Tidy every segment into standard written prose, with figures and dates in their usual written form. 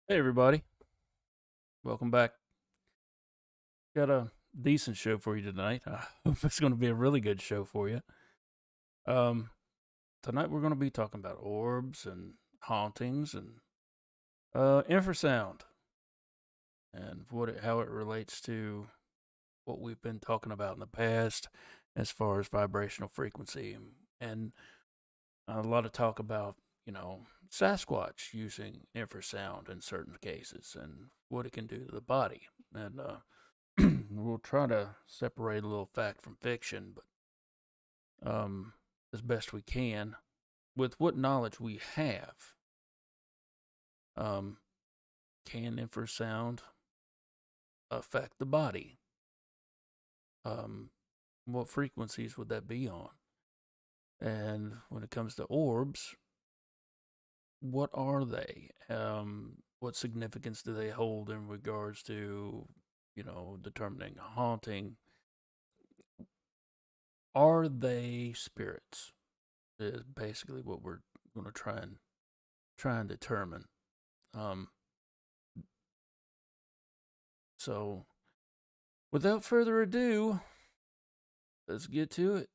Hey everybody, welcome back. Got a decent show for you tonight. I hope it's going to be a really good show for you. Um, Tonight we're going to be talking about orbs and hauntings and infrasound and how it relates to what we've been talking about in the past as far as vibrational frequency and a lot of talk about Sasquatch using infrasound in certain cases and what it can do to the body and we'll try to separate a little fact from fiction, but as best we can with what knowledge we have. Um, can infrasound affect the body? Um, what frequencies would that be on? And when it comes to orbs, what are they? What significance do they hold in regards to, determining a haunting? Are they spirits? Is basically what we're going to try and determine. Um, so, without further ado, let's get to it.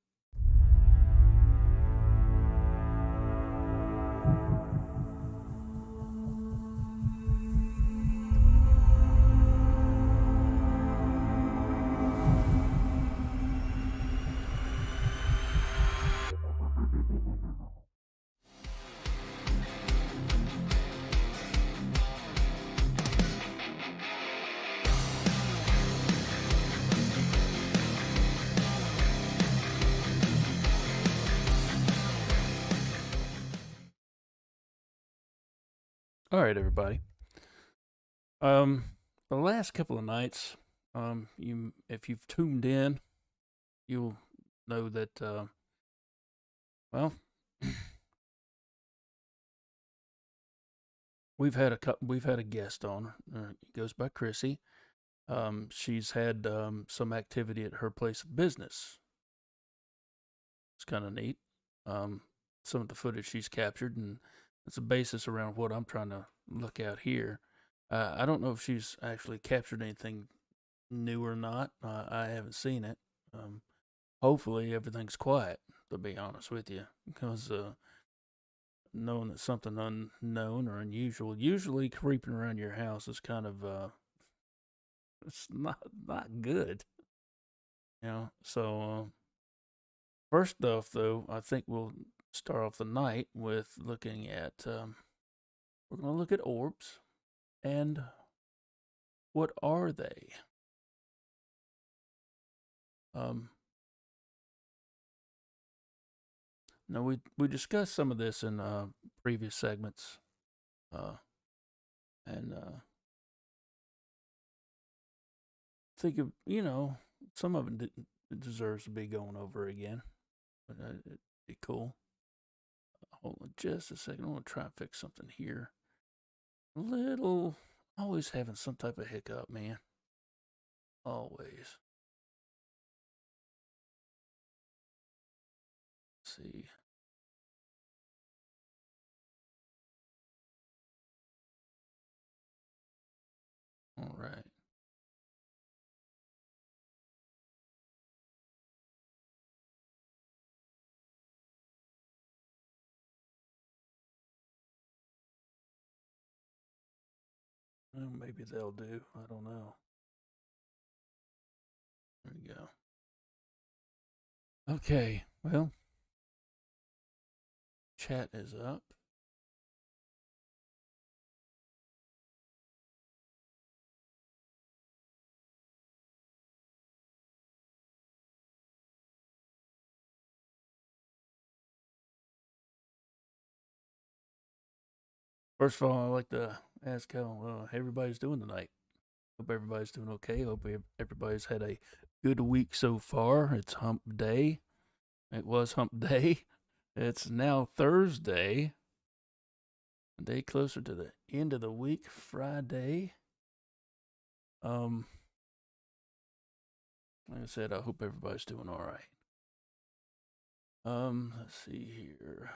All right, everybody. Um, the last couple of nights, if you've tuned in, you'll know that well, we've had a guest on. It goes by Chrissy. She's had some activity at her place of business. It's kind of neat. Um, some of the footage she's captured, and it's a basis around what I'm trying to look at here. I don't know if she's actually captured anything new or not. I haven't seen it. Hopefully, everything's quiet, to be honest with you, because knowing that something unknown or unusual, usually creeping around your house, is kind of it's not good, So first off, though, I think we'll start off the night with looking at we're going to look at orbs and what are they? Um, Now we discussed some of this in previous segments, uh, and think of some of it deserves to be going over again, but it'd be cool. Hold on just a second. I want to try and fix something here. Little, always having some type of hiccup, man. Always. Let's see. All right. Well, maybe they'll do. I don't know. There we go. Okay. Well, chat is up. First of all, I'd like to ask how everybody's doing tonight. Hope everybody's doing okay. Hope everybody's had a good week so far. It's hump day. It was hump day. It's now Thursday, a day closer to the end of the week, Friday. Um, like I said, I hope everybody's doing all right. Let's see here.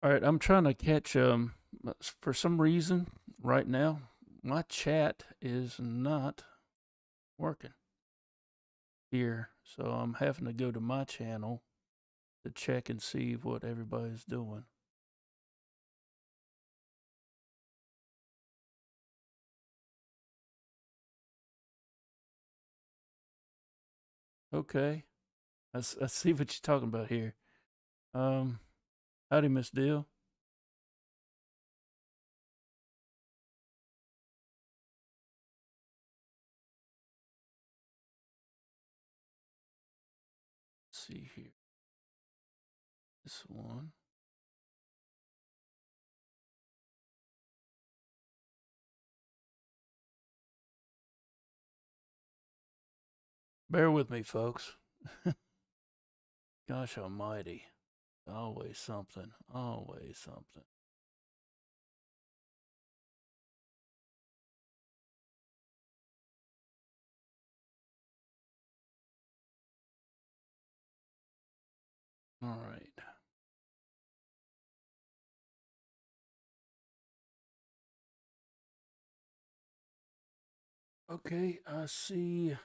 All right, I'm trying to catch for some reason right now my chat is not working here. So I'm having to go to my channel to check and see what everybody's doing. Okay. I see what you're talking about here. Um, Howdy, Miss Dill. Let's see here. This one. Bear with me, folks. Gosh almighty. Always something. Always something. All right. Okay, I see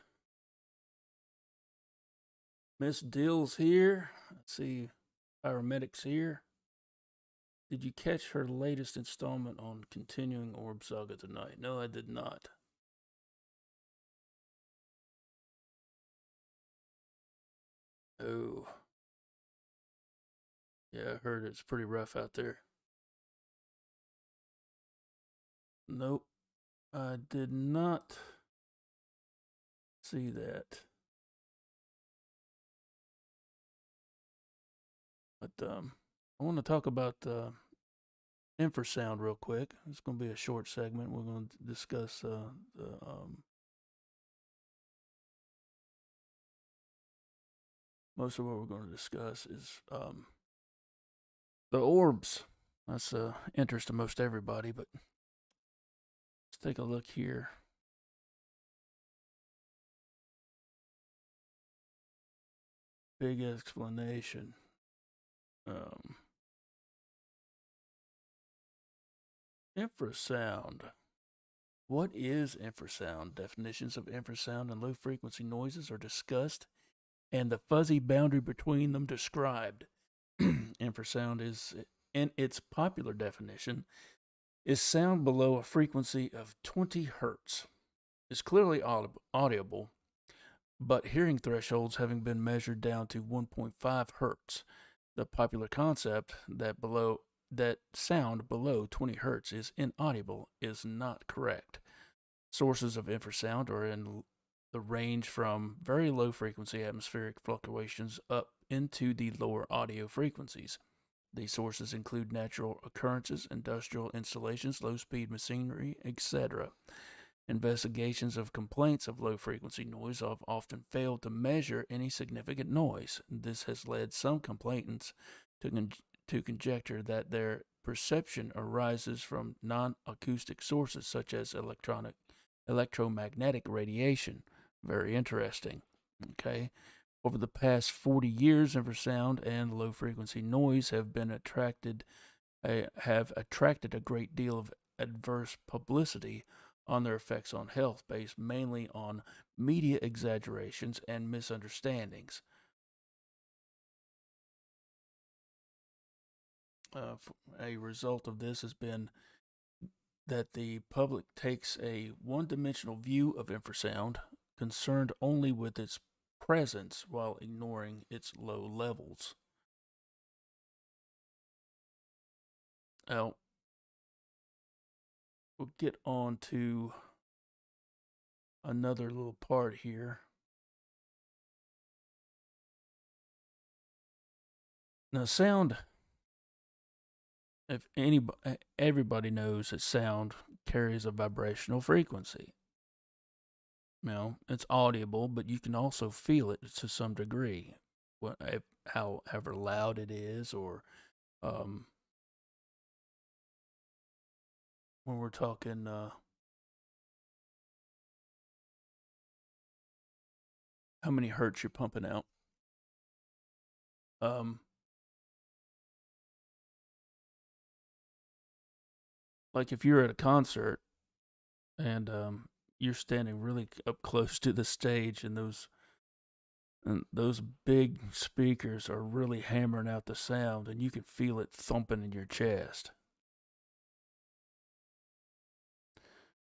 Miss Dill's here. I see Paramedics here. Did you catch her latest installment on continuing Orb Saga tonight? No, I did not. Oh, yeah, I heard it's pretty rough out there. Nope, I did not see that. But I want to talk about infrasound real quick. It's going to be a short segment. We're going to discuss most of what we're going to discuss is the orbs. That's interest to most everybody, but let's take a look here. Big explanation. Um, Infrasound. What is infrasound? Definitions of infrasound and low frequency noises are discussed, and the fuzzy boundary between them described. Infrasound is, in its popular definition, is sound below a frequency of 20 hertz. Is clearly audible, but hearing thresholds having been measured down to 1.5 hertz. The popular concept that sound below 20 hertz is inaudible is not correct. Sources of infrasound are in the range from very low frequency atmospheric fluctuations up into the lower audio frequencies. These sources include natural occurrences, industrial installations, low speed machinery, etc. Investigations of complaints of low frequency noise have often failed to measure any significant noise. This has led some complainants to, to conjecture that their perception arises from non acoustic sources such as electromagnetic radiation. Very interesting. Okay. Over the past 40 years, infrasound and low frequency noise have attracted a great deal of adverse publicity on their effects on health, based mainly on media exaggerations and misunderstandings. A result of this has been that the public takes a one dimensional view of infrasound, concerned only with its presence while ignoring its low levels. Now, we'll get on to another little part here. Now, sound, if anybody, everybody knows that sound carries a vibrational frequency. You know, it's audible, but you can also feel it to some degree. However loud it is, or um, when we're talking how many hertz you're pumping out. Um, like if you're at a concert and you're standing really up close to the stage, and those big speakers are really hammering out the sound, and you can feel it thumping in your chest.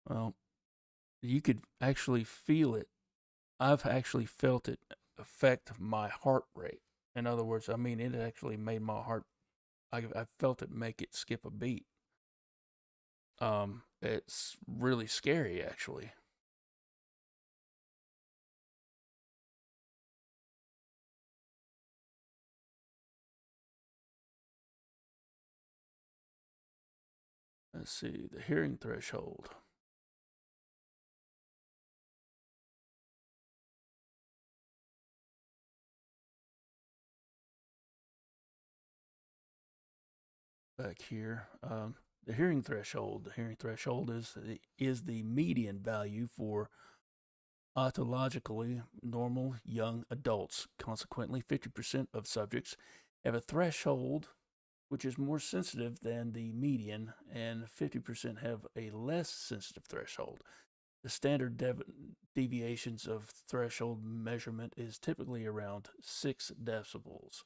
Well, you could actually feel it. I've actually felt it affect my heart rate. In other words, I mean, it actually made my heart. I felt it make it skip a beat. It's really scary, actually. Let's see, the hearing threshold. Back here, the hearing threshold. The hearing threshold is the median value for autologically normal young adults. Consequently, 50% of subjects have a threshold which is more sensitive than the median, and 50% have a less sensitive threshold. The standard deviations of threshold measurement is typically around 6 decibels.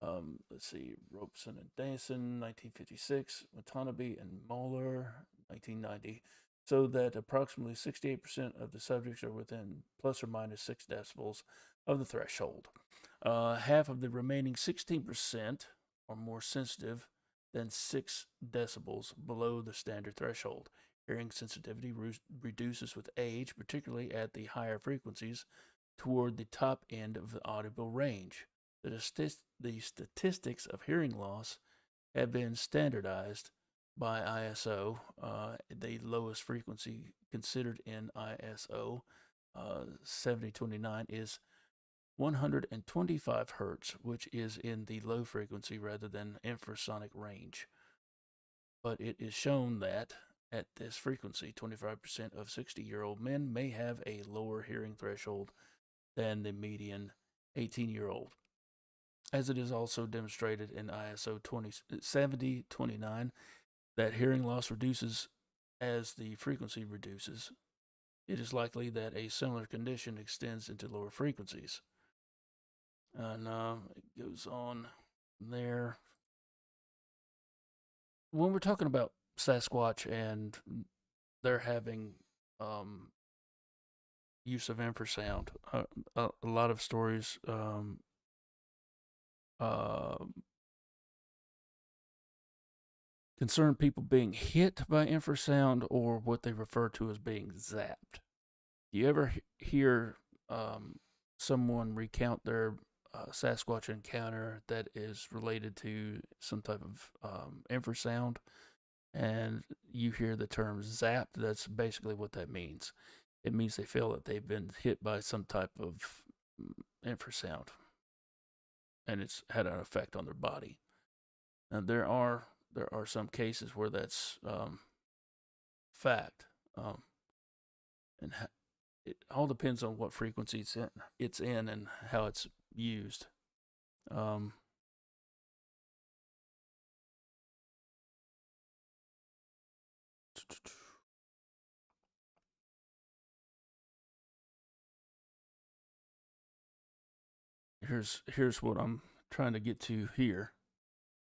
Let's see, Robeson and Danson, 1956, Watanabe and Moeller, 1990. So that approximately 68% of the subjects are within plus or minus 6 decibels of the threshold. Half of the remaining 16% are more sensitive than 6 decibels below the standard threshold. Hearing sensitivity reduces with age, particularly at the higher frequencies, toward the top end of the audible range. The statistics of hearing loss have been standardized by ISO. The lowest frequency considered in ISO 7029 is 125 hertz, which is in the low frequency rather than infrasonic range. But it is shown that at this frequency, 25% of 60-year-old men may have a lower hearing threshold than the median 18-year-old. As it is also demonstrated in ISO 7029 that hearing loss reduces as the frequency reduces, it is likely that a similar condition extends into lower frequencies. And it goes on there. When we're talking about Sasquatch and they're having use of infrasound, a lot of stories uh, concern people being hit by infrasound or what they refer to as being zapped. Do you ever hear someone recount their Sasquatch encounter that is related to some type of infrasound, and you hear the term zapped? That's basically what that means. It means they feel that they've been hit by some type of infrasound, and it's had an effect on their body. Now there are some cases where that's fact, and it all depends on what frequency it's in and how it's used. Um, here's what I'm trying to get to here.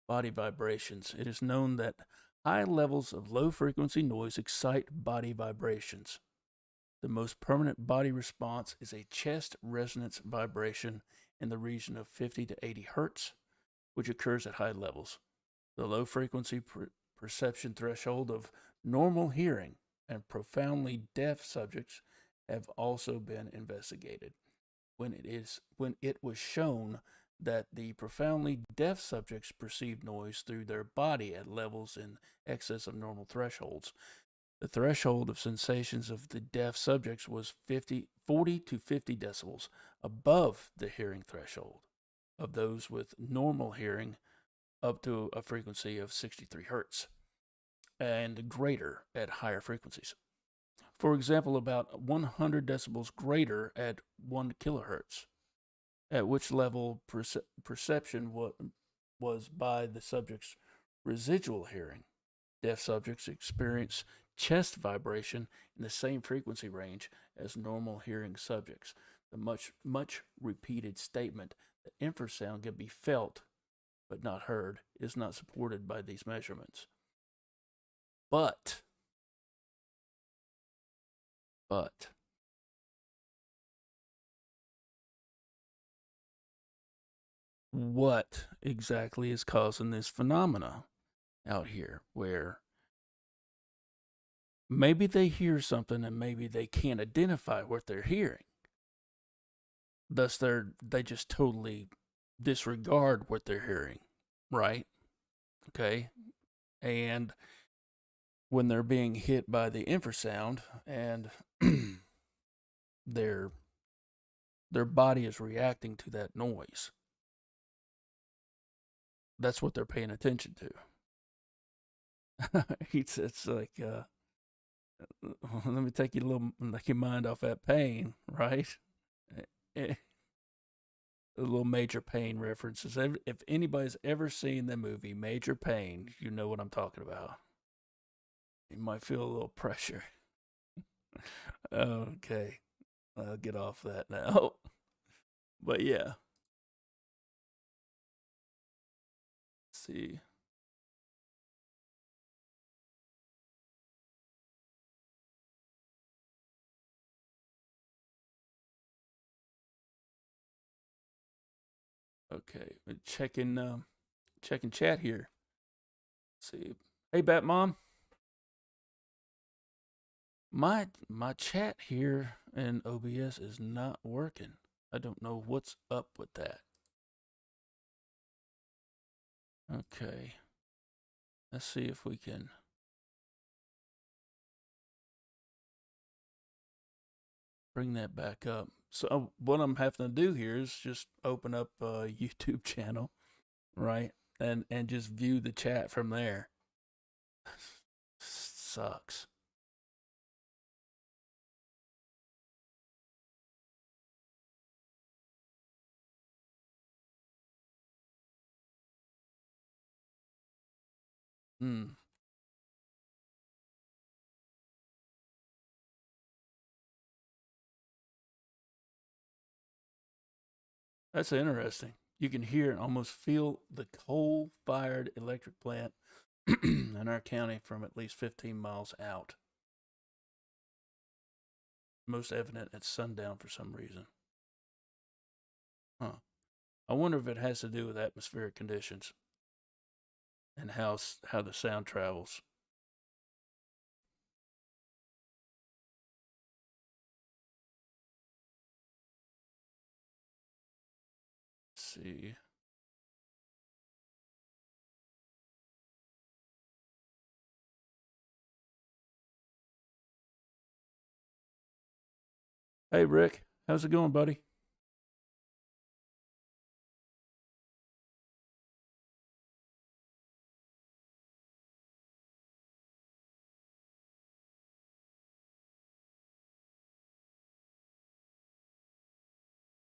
Body vibrations. It is known that high levels of low frequency noise excite body vibrations. The most permanent body response is a chest resonance vibration in the region of 50 to 80 hertz, which occurs at high levels. The low frequency perception threshold of normal hearing and profoundly deaf subjects have also been investigated. When it was shown that the profoundly deaf subjects perceive noise through their body at levels in excess of normal thresholds. The threshold of sensations of the deaf subjects was 40 to 50 decibels above the hearing threshold of those with normal hearing up to a frequency of 63 hertz and greater at higher frequencies. For example, about 100 decibels greater at 1 kilohertz, at which level perception was by the subject's residual hearing Deaf subjects experience chest vibration in the same frequency range as normal hearing subjects. The much repeated statement that infrasound can be felt but not heard is not supported by these measurements. But what exactly is causing this phenomena out here where maybe they hear something and maybe they can't identify what they're hearing? Thus, they just totally disregard what they're hearing, right? Okay, and when they're being hit by the infrasound and their their body is reacting to that noise, that's what they're paying attention to. It's like, let me take you a little, like your mind off that pain, right? A little Major Pain references. If anybody's ever seen the movie Major Pain, you know what I'm talking about. You might feel a little pressure. Okay, I'll get off that now. But yeah, let's see. Okay, checking chat here. Let's see. Hey, Bat Mom. My chat here in OBS is not working. I don't know what's up with that. Okay. Let's see if we can bring that back up. So what I'm having to do here is just open up a YouTube channel, right? And just view the chat from there. Sucks. Hmm. That's interesting. You can hear and almost feel the coal-fired electric plant in our county from at least 15 miles out. Most evident at sundown for some reason. Huh. I wonder if it has to do with atmospheric conditions and how the sound travels. Let's see. Hey Rick, how's it going, buddy?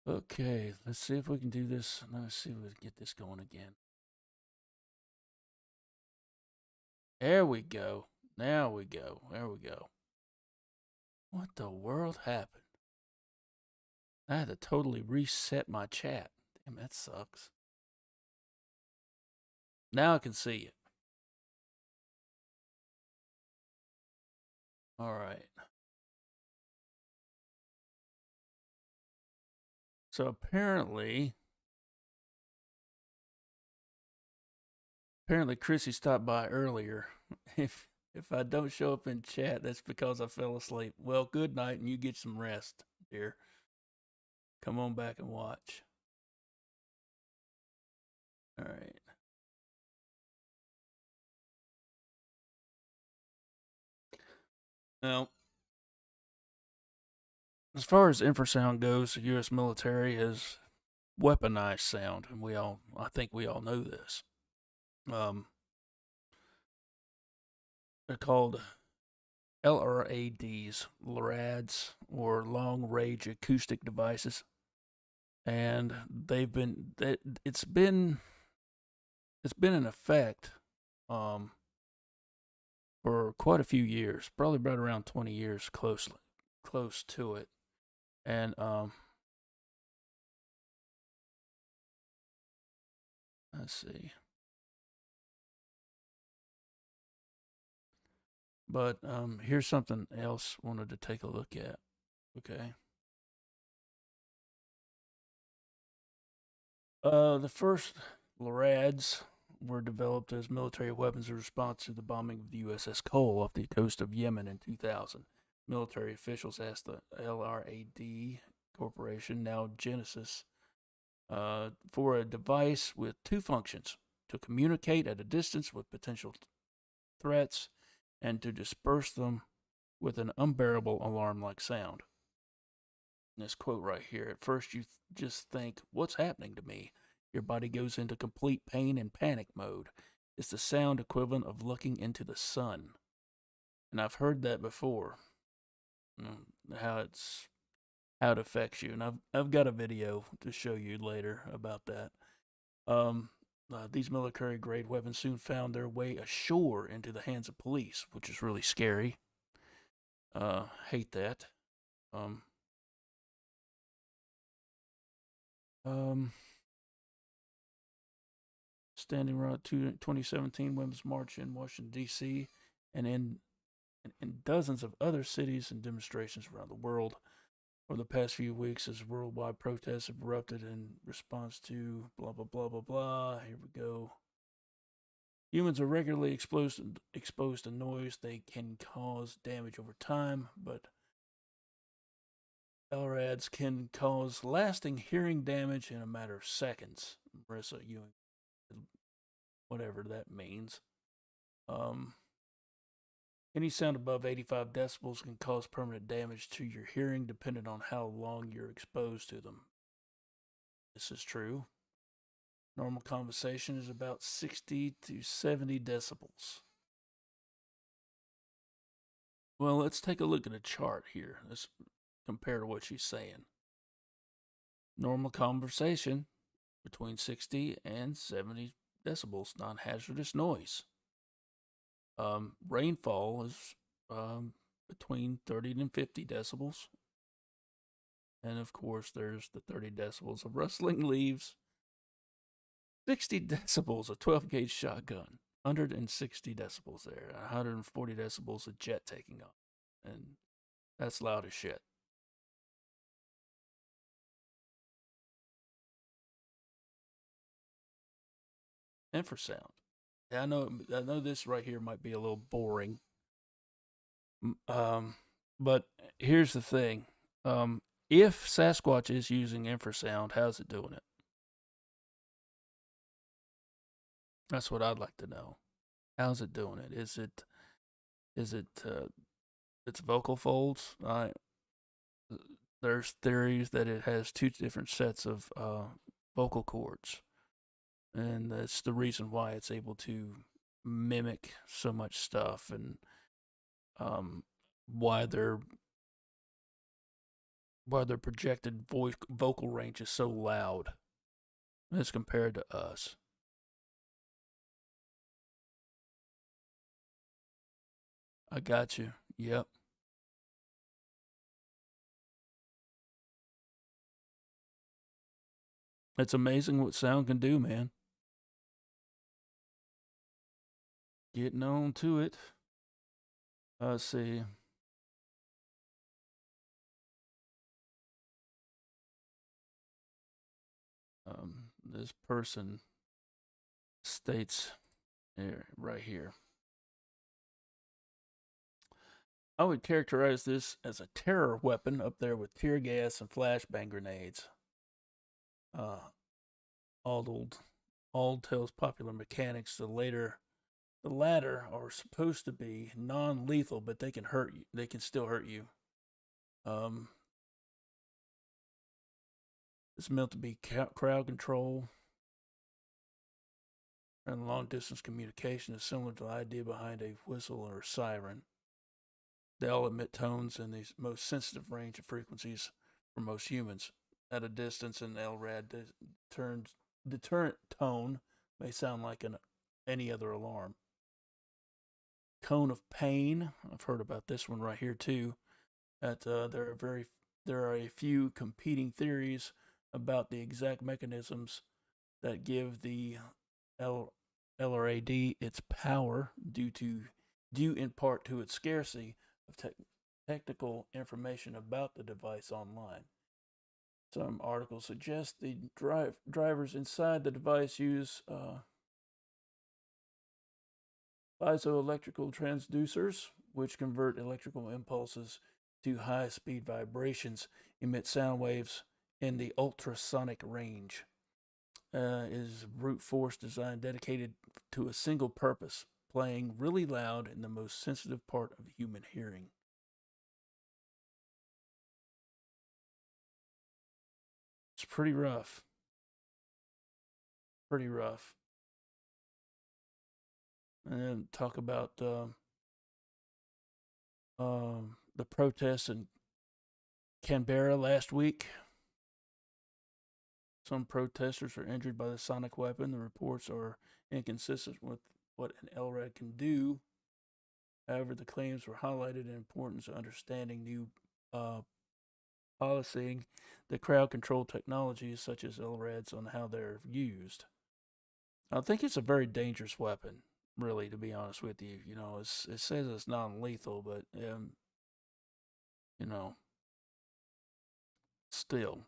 Okay, let's see if we can do this. Let's see if we can get this going again. There we go. Now we go. There we go. What the world happened? I had to totally reset my chat. Damn, that sucks. Now I can see it. All right. So apparently Chrissy stopped by earlier. If I don't show up in chat, that's because I fell asleep. Well, good night, and you get some rest, dear. Come on back and watch. All right. Now, as far as infrasound goes, the U.S. military has weaponized sound, and I think we all know this. They're called LRADs, or long range acoustic devices, and it's been in effect for quite a few years, probably right around 20 years, close to it. And let's see. But here's something else wanted to take a look at. Okay. The first LRADs were developed as military weapons in response to the bombing of the USS Cole off the coast of Yemen in 2000. Military officials asked the LRAD Corporation, now Genesis, for a device with two functions: to communicate at a distance with potential threats and to disperse them with an unbearable alarm like sound. This quote right here: at first, you just think, what's happening to me? Your body goes into complete pain and panic mode. It's the sound equivalent of looking into the sun. And I've heard that before. How it affects you, and I've got a video to show you later about that. These military grade weapons soon found their way ashore into the hands of police, which is really scary. Hate that. Um, um, Standing Rock 2017 Women's March in Washington, D.C., and in dozens of other cities and demonstrations around the world. Over the past few weeks, as worldwide protests have erupted in response to blah, blah, blah, blah, blah. Here we go. Humans are regularly exposed to noise. They can cause damage over time, but LRADs can cause lasting hearing damage in a matter of seconds. Marissa Ewing, whatever that means. Um, any sound above 85 decibels can cause permanent damage to your hearing, depending on how long you're exposed to them. This is true. Normal conversation is about 60 to 70 decibels. Well, let's take a look at a chart here. Let's compare to what she's saying. Normal conversation between 60 and 70 decibels, non hazardous noise. Rainfall is between 30 and 50 decibels. And of course, there's the 30 decibels of rustling leaves. 60 decibels, a 12 gauge shotgun. 160 decibels there. 140 decibels, a jet taking off. And that's loud as shit. Infrasound. Yeah, I know this right here might be a little boring. But here's the thing. If Sasquatch is using infrasound, how's it doing it? That's what I'd like to know. How's it doing it? Is it its vocal folds? There's theories that it has two different sets of vocal cords, and that's the reason why it's able to mimic so much stuff, and um, why their projected vocal range is so loud as compared to us. I got you. Yep. It's amazing what sound can do, man. Getting on to it. Let's see. This person states here, right here. I would characterize this as a terror weapon up there with tear gas and flashbang grenades. Uh, Ald tells Popular Mechanics the latter are supposed to be non-lethal, but they can hurt you. They can still hurt you. Um, it's meant to be crowd control, and long distance communication is similar to the idea behind a whistle or a siren. They all emit tones in the most sensitive range of frequencies for most humans. At a distance, an LRAD deterrent tone may sound like any other alarm. cone of pain. I've heard about this one right here too. That there are a few competing theories about the exact mechanisms that give the L, LRAD its power due in part to its scarcity of technical information about the device online. Some articles suggest the drivers inside the device use piezoelectrical transducers, which convert electrical impulses to high speed vibrations, emit sound waves in the ultrasonic range. Is brute force design dedicated to a single purpose, playing really loud in the most sensitive part of human hearing. It's pretty rough. Pretty rough. And then talk about the protests in Canberra last week. Some protesters were injured by the sonic weapon. The reports are inconsistent with what an LRAD can do. However, the claims were highlighted the importance of understanding new policing the crowd control technologies such as LRADs on how they're used. I think it's a very dangerous weapon, really, to be honest with you. You know, it says it's non lethal, but, you know, still.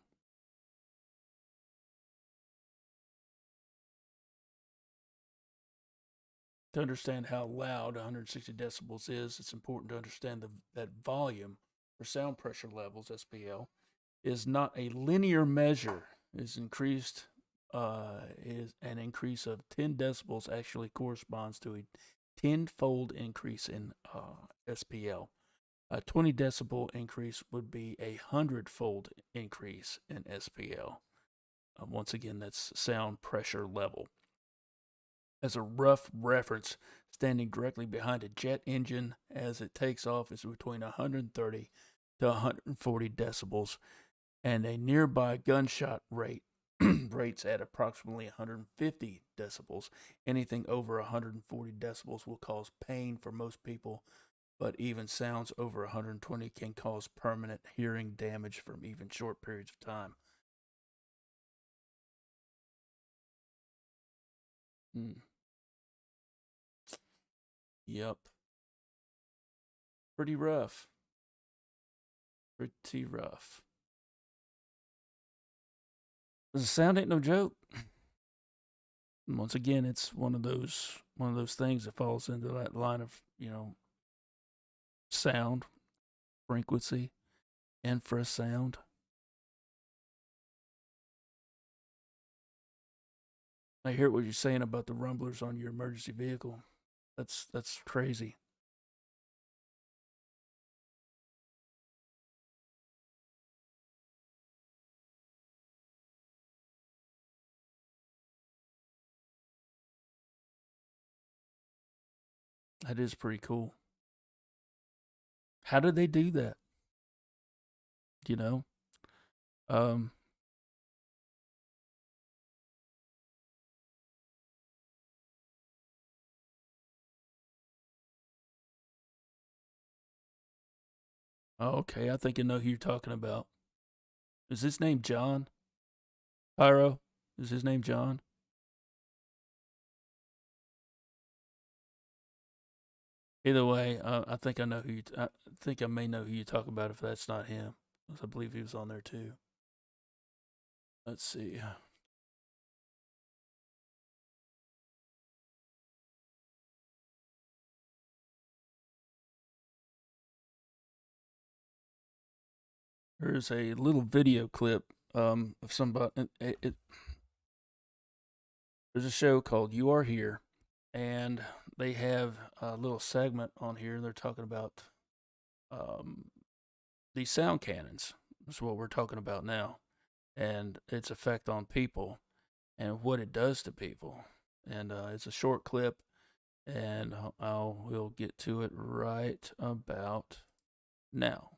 To understand how loud 160 decibels is, it's important to understand that volume or sound pressure levels, SPL, is not a linear measure. Is increased is an increase of 10 decibels actually corresponds to a tenfold increase in SPL. A 20 decibel increase would be a hundredfold increase in SPL. Once again, that's sound pressure level. As a rough reference, standing directly behind a jet engine as it takes off is between 130 to 140 decibels, and a nearby gunshot rate rates at approximately 150 decibels. Anything over 140 decibels will cause pain for most people, but even sounds over 120 can cause permanent hearing damage from even short periods of time. Mm. Yep. Pretty rough. Pretty rough. The sound ain't no joke. Once again, it's one of those things that falls into that line of, you know, sound, frequency, infrasound. I hear what you're saying about the rumblers on your emergency vehicle. That's crazy. That is pretty cool. How did they do that? You know? Um oh, okay, I think I know who you're talking about. Is his name John? Pyro? Is his name John? Either way, I think I know who I think I may know who you talk about if that's not him. I believe he was on there too. Let's see. There's a little video clip of somebody. There's a show called You Are Here, and they have a little segment on here. They're talking about um, these sound cannons. That's what we're talking about now, and its effect on people and what it does to people. And it's a short clip, and we'll get to it right about now.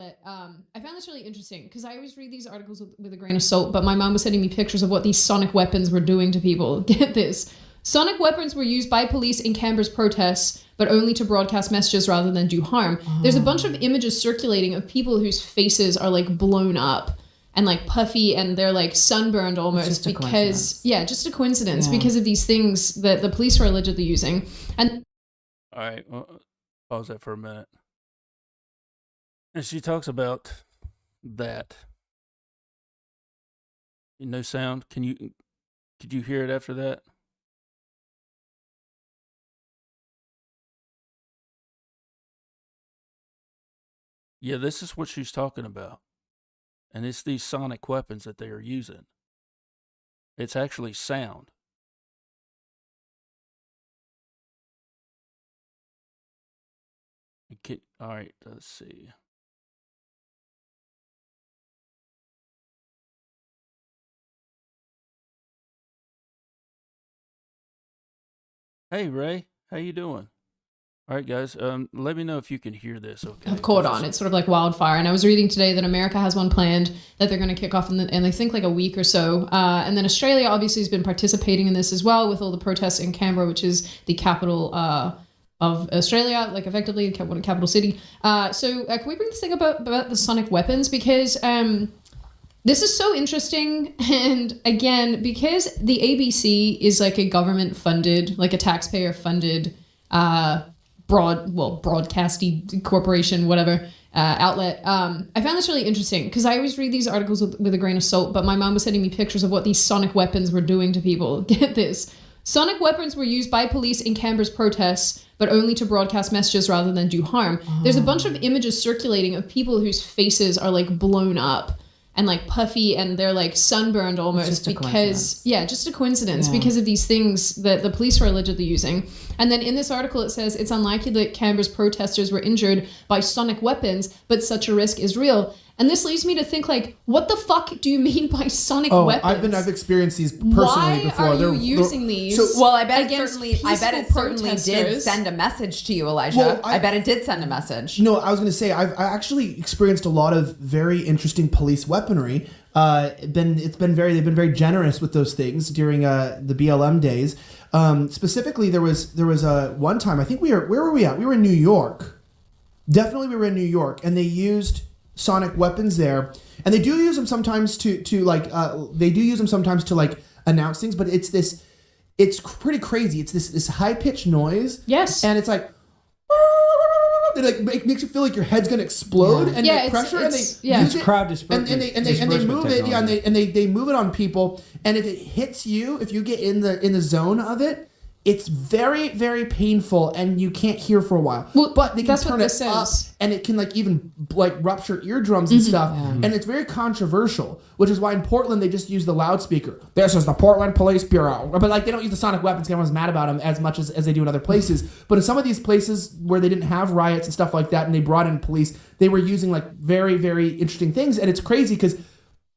I found this really interesting because I always read these articles with a grain of salt, but my mom was sending me pictures of what these sonic weapons were doing to people. Get this. Sonic weapons were used by police in Canberra's protests, but only to broadcast messages rather than do harm. There's a bunch of images circulating of people whose faces are like blown up and like puffy and they're like sunburned almost because, just a coincidence because of these things that the police were allegedly using. And all right, well, pause that for a minute. And she talks about that. No sound. Could you hear it after that? Yeah, this is what she's talking about. And it's these sonic weapons that they are using. It's actually sound. Okay, all right, let's see. Hey, Ray, how you doing? All right, guys, let me know if you can hear this, okay? have caught on. It's sort of like wildfire. And I was reading today that America has one planned that they're going to kick off in I think like a week or so. And then Australia obviously has been participating in this as well with all the protests in Canberra, which is the capital of Australia, like effectively capital city. So can we bring this thing about the sonic weapons? Because this is so interesting. And again, because the ABC is like a government funded, like a taxpayer funded broadcasty corporation, whatever, outlet. I found this really interesting because I always read these articles with a grain of salt, but my mom was sending me pictures of what these sonic weapons were doing to people. Get this. Sonic weapons were used by police in Canberra's protests, but only to broadcast messages rather than do harm. There's a bunch of images circulating of people whose faces are like blown up and like puffy and they're like sunburned almost because just a coincidence because of these things that the police were allegedly using. And then in this article it says it's unlikely that Canberra's protesters were injured by sonic weapons, but such a risk is real. And this leads me to think, like, what the fuck do you mean by sonic weapons? I've experienced these personally before. Why are you using these? Well, I bet it certainly did send a message to you, Elijah. Well, I bet it did send a message. No, I was going to say I actually experienced a lot of very interesting police weaponry. They've been very generous with those things during the BLM days. Specifically, there was one time, I think where were we at? We were in New York. Definitely, we were in New York, and they used sonic weapons there, and they do use them sometimes to announce things, but it's pretty crazy. It's this high pitched noise. Yes, and it's like. It like makes you feel like your head's gonna explode and the pressure and they use it crowd dispersement and they move it and they move it on people, and if it hits you, if you get in the zone of it, it's very, very painful and you can't hear for a while. Well, but they can turn it up and it can like even like rupture eardrums and stuff. And it's very controversial, which is why in Portland they just use the loudspeaker. This is the Portland Police Bureau. But like they don't use the sonic weapons because everyone's mad about them as much as they do in other places. But in some of these places where they didn't have riots and stuff like that and they brought in police, they were using like very, very interesting things. And it's crazy because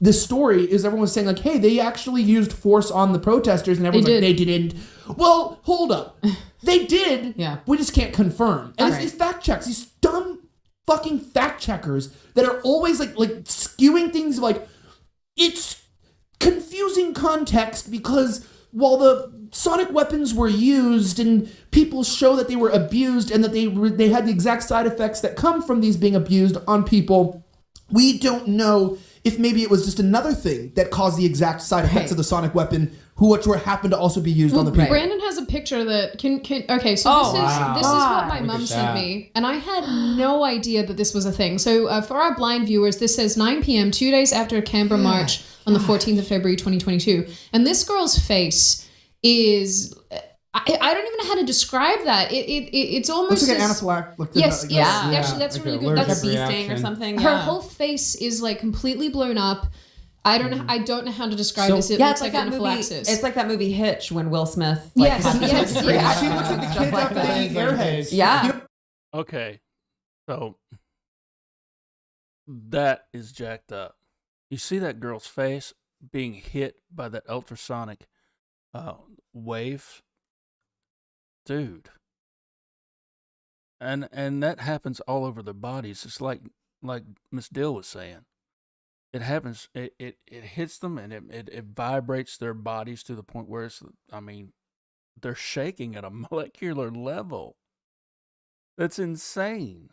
the story is everyone was saying like, hey, they actually used force on the protesters, and everyone's like, they didn't. Well, hold up. They did. Yeah. We just can't confirm. And it's these fact checks, these dumb fucking fact checkers that are always like skewing things. Like, it's confusing context because while the sonic weapons were used and people show that they were abused and that they had the exact side effects that come from these being abused on people, we don't know if maybe it was just another thing that caused the exact side effects of the sonic weapon, which happened to also be used on the people. Brandon has a picture that can okay, so this is what my mom sent me, and I had no idea that this was a thing. So for our blind viewers, this says 9 p.m., 2 days after a Canberra march on the 14th of February 2022. And this girl's face is... I don't even know how to describe that. It's almost looks like an anaphylactic. Yes. Actually, that's like really good. Like a bee sting or something. Her whole face is like completely blown up. I don't know how to describe this. It looks like anaphylaxis. It's like that movie Hitch when Will Smith. Yes. She looks like the kids after they eat airheads. Yeah. Okay, so that is jacked up. You see that girl's face being hit by that ultrasonic wave? Dude. And that happens all over their bodies. It's like like Miss Dill was saying, it happens. It hits them and it vibrates their bodies to the point where it's. I mean, they're shaking at a molecular level. That's insane.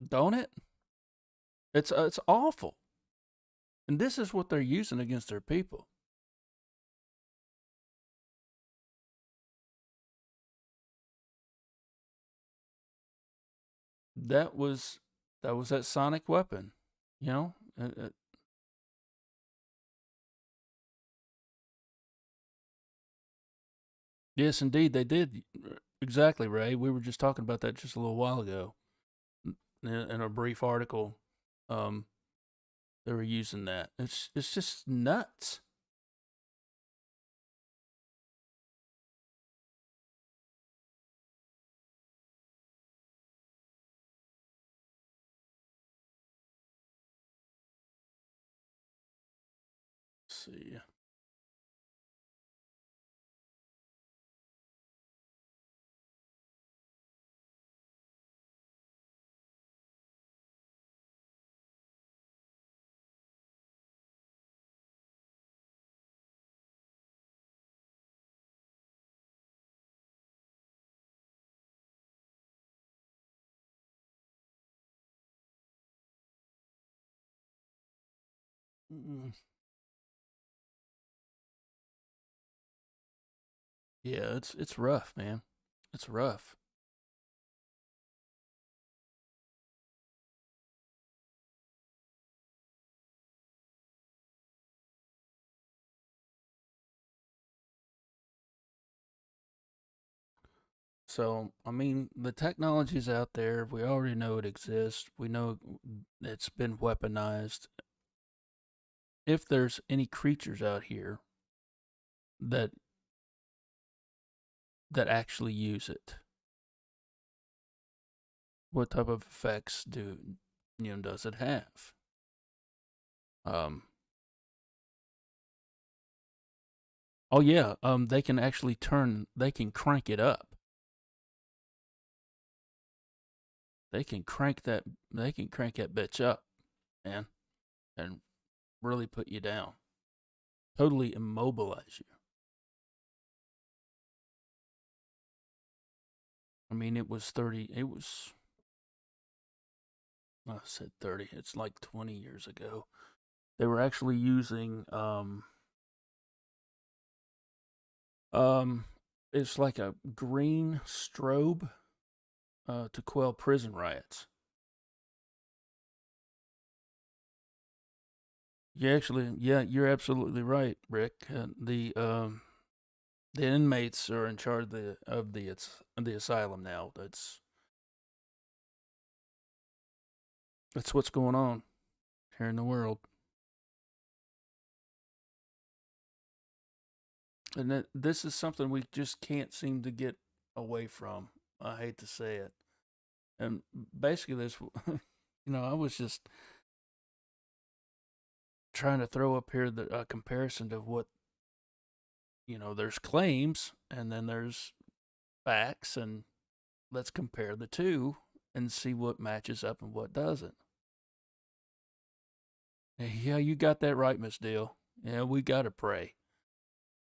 Don't it? It's awful. And this is what they're using against their people. That was that sonic weapon, you know? Yes, indeed, they did. Exactly, Ray. We were just talking about that just a little while ago in a brief article. They were using that. It's just nuts. Let's see. Mm. Yeah, it's rough, man. It's rough. So, I mean, the technology's out there. We already know it exists. We know it's been weaponized. If there's any creatures out here that actually use it, what type of effects does it have? Um. Oh yeah. They can actually turn. They can crank it up. They can crank that. They can crank that bitch up, man, and really put you down. Totally immobilize you. I mean, it was 30. It was. I said 30. It's like 20 years ago. They were actually using it's like a green strobe to quell prison riots. Yeah, you're absolutely right, Rick. The inmates are in charge of the asylum now. That's what's going on here in the world, and this is something we just can't seem to get away from. I hate to say it, and basically this, I was just trying to throw up here the comparison to what there's claims and then there's facts, and let's compare the two and see what matches up and what doesn't. Yeah, you got that right, Miss Deal. Yeah, we got to pray.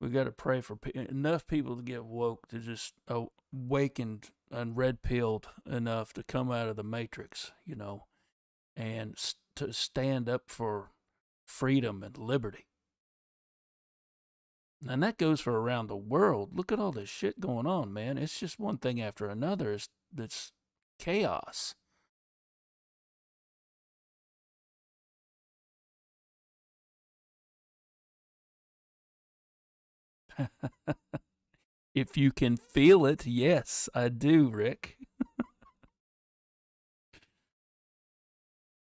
We got to pray for enough people to get woke, to just awakened and red pilled enough to come out of the matrix, and to stand up for freedom and liberty. And that goes for around the world. Look at all this shit going on, man. It's just one thing after another. It's chaos. If you can feel it, yes, I do, Rick.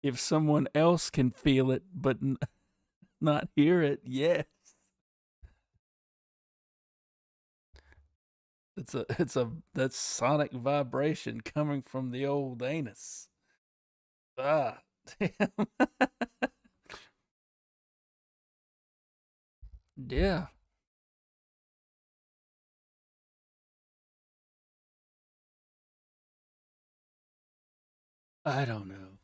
If someone else can feel it but not hear it, yes. That's sonic vibration coming from the old anus. Ah, damn. Yeah. I don't know.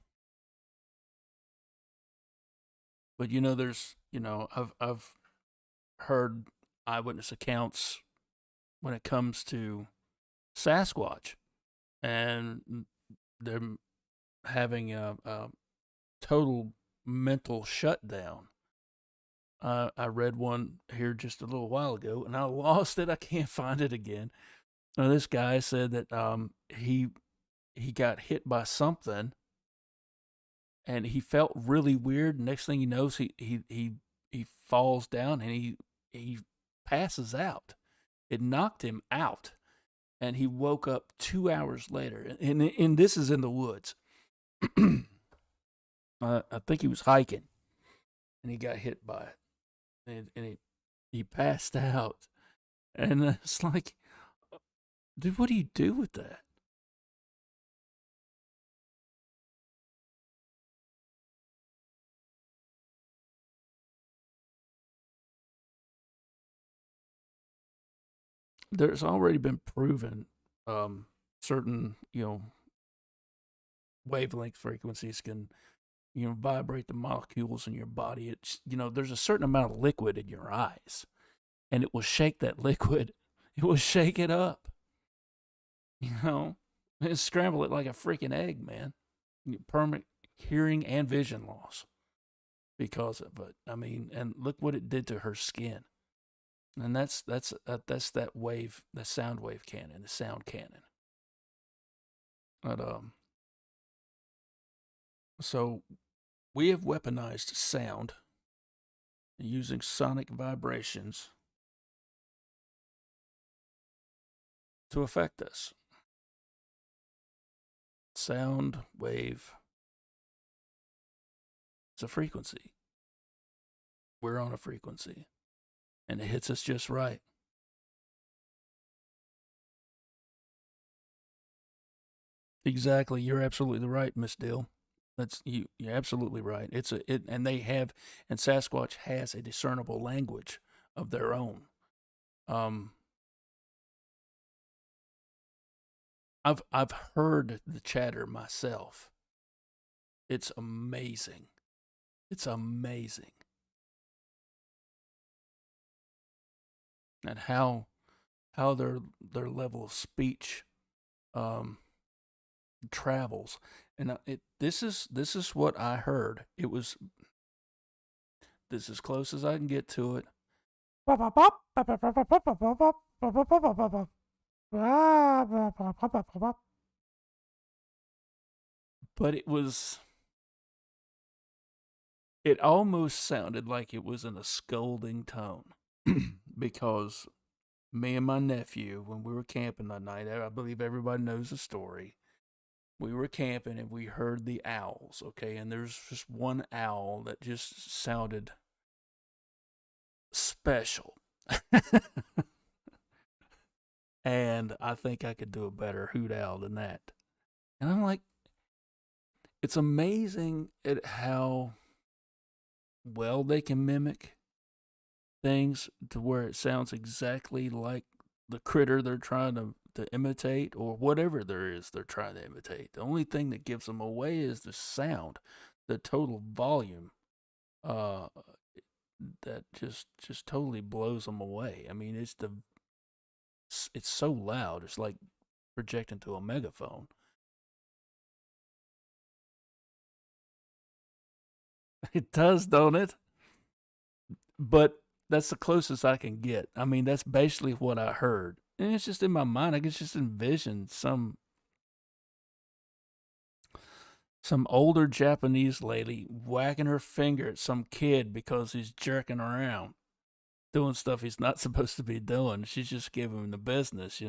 But there's I've heard eyewitness accounts when it comes to Sasquatch, and they're having a total mental shutdown. I read one here just a little while ago, and I lost it. I can't find it again. Now, this guy said that he got hit by something, and he felt really weird. Next thing he knows, he falls down and he passes out. It knocked him out, and he woke up 2 hours later. And this is in the woods. I think he was hiking, and he got hit by it, and he passed out. And it's like, dude, what do you do with that? There's already been proven certain, wavelength frequencies can, vibrate the molecules in your body. It's, there's a certain amount of liquid in your eyes, and it will shake that liquid. It will shake it up, and scramble it like a freaking egg, man. Permanent hearing and vision loss because of it. I mean, and look what it did to her skin. And that's that wave, the sound wave cannon, the sound cannon. But so we have weaponized sound using sonic vibrations to affect us. Sound wave. It's a frequency. We're on a frequency, and it hits us just right. Exactly. You're absolutely right, Miss Dill. You're absolutely right. And they have, and Sasquatch has a discernible language of their own. I've heard the chatter myself. It's amazing. It's amazing. And how their level of speech travels. And this is what I heard. It was this as close as I can get to it. But it almost sounded like it was in a scolding tone because me and my nephew, when we were camping that night, I believe everybody knows the story. We were camping and we heard the owls, okay? And there's just one owl that just sounded special. And I think I could do a better hoot owl than that. And I'm like, it's amazing at how well they can mimic things to where it sounds exactly like the critter they're trying to imitate, or whatever there is they're trying to imitate. The only thing that gives them away is the sound, the total volume. That just totally blows them away. I mean, it's so loud. It's like projecting to a megaphone. It does, don't it? But that's the closest I can get. I mean, that's basically what I heard. And it's just in my mind. I can just envision some older Japanese lady whacking her finger at some kid because he's jerking around, doing stuff he's not supposed to be doing. She's just giving him the business,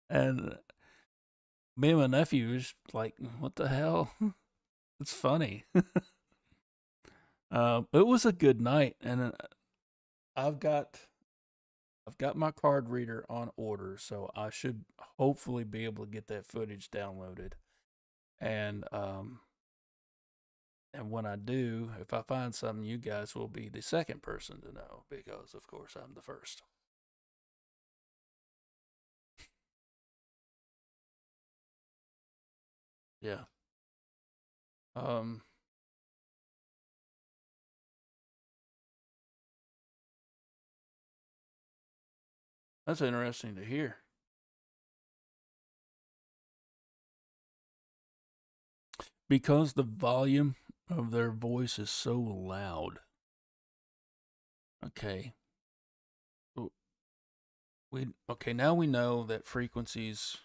And me and my nephew was like, what the hell? It's funny. It was a good night, and I've got my card reader on order, so I should hopefully be able to get that footage downloaded. And when I do, if I find something, you guys will be the second person to know, because of course I'm the first. Yeah. Um. That's interesting to hear. Because the volume of their voice is so loud. Okay. Now we know that frequencies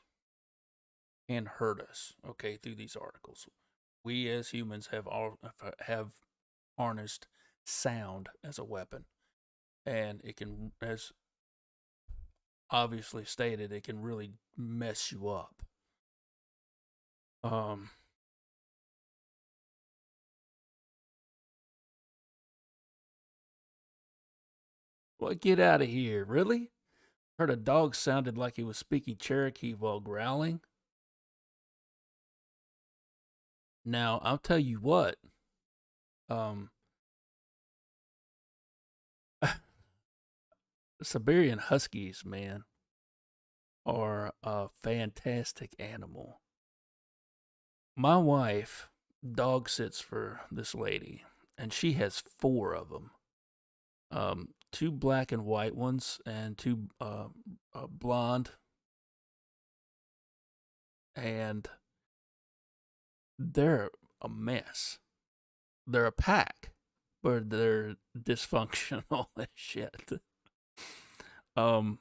can hurt us, okay, through these articles. We as humans have harnessed sound as a weapon, and it can, as obviously stated, it can really mess you up. Um, well, get out of here, really? Heard a dog sounded like he was speaking Cherokee while growling. Now, I'll tell you what. Um, Siberian Huskies, man, are a fantastic animal. My wife dog sits for this lady, and she has 4 of them. 2 black and white ones, and 2 blonde. And they're a mess. They're a pack, but they're dysfunctional as shit. Um,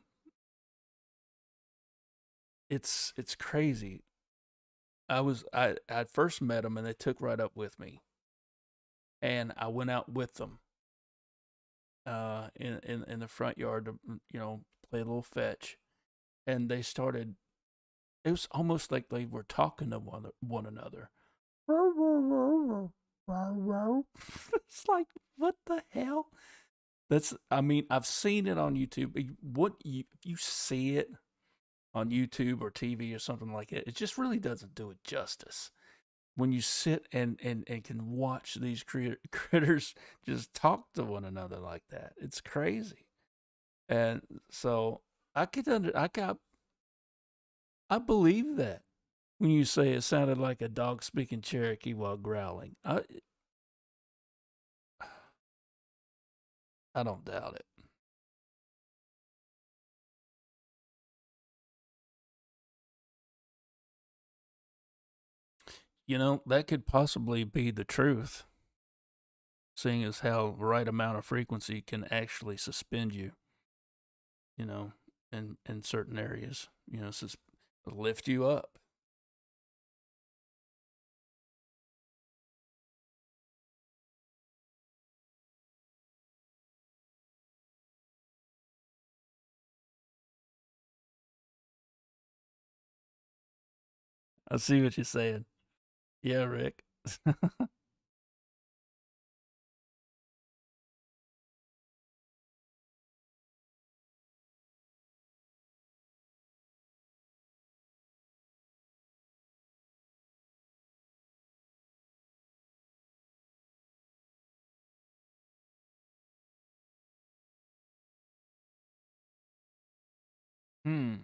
it's crazy. I first met them, and they took right up with me, and I went out with them in the front yard to play a little fetch, and they started. It was almost like they were talking to one another. It's like, what the hell? I mean, I've seen it on YouTube. If you see it on YouTube or TV or something like that, it just really doesn't do it justice. When you sit and can watch these critters just talk to one another like that, it's crazy. And so I believe that when you say it sounded like a dog speaking Cherokee while growling. I don't doubt it. That could possibly be the truth, seeing as how the right amount of frequency can actually suspend you, in certain areas, lift you up. I see what you're saying. Yeah, Rick. Hmm.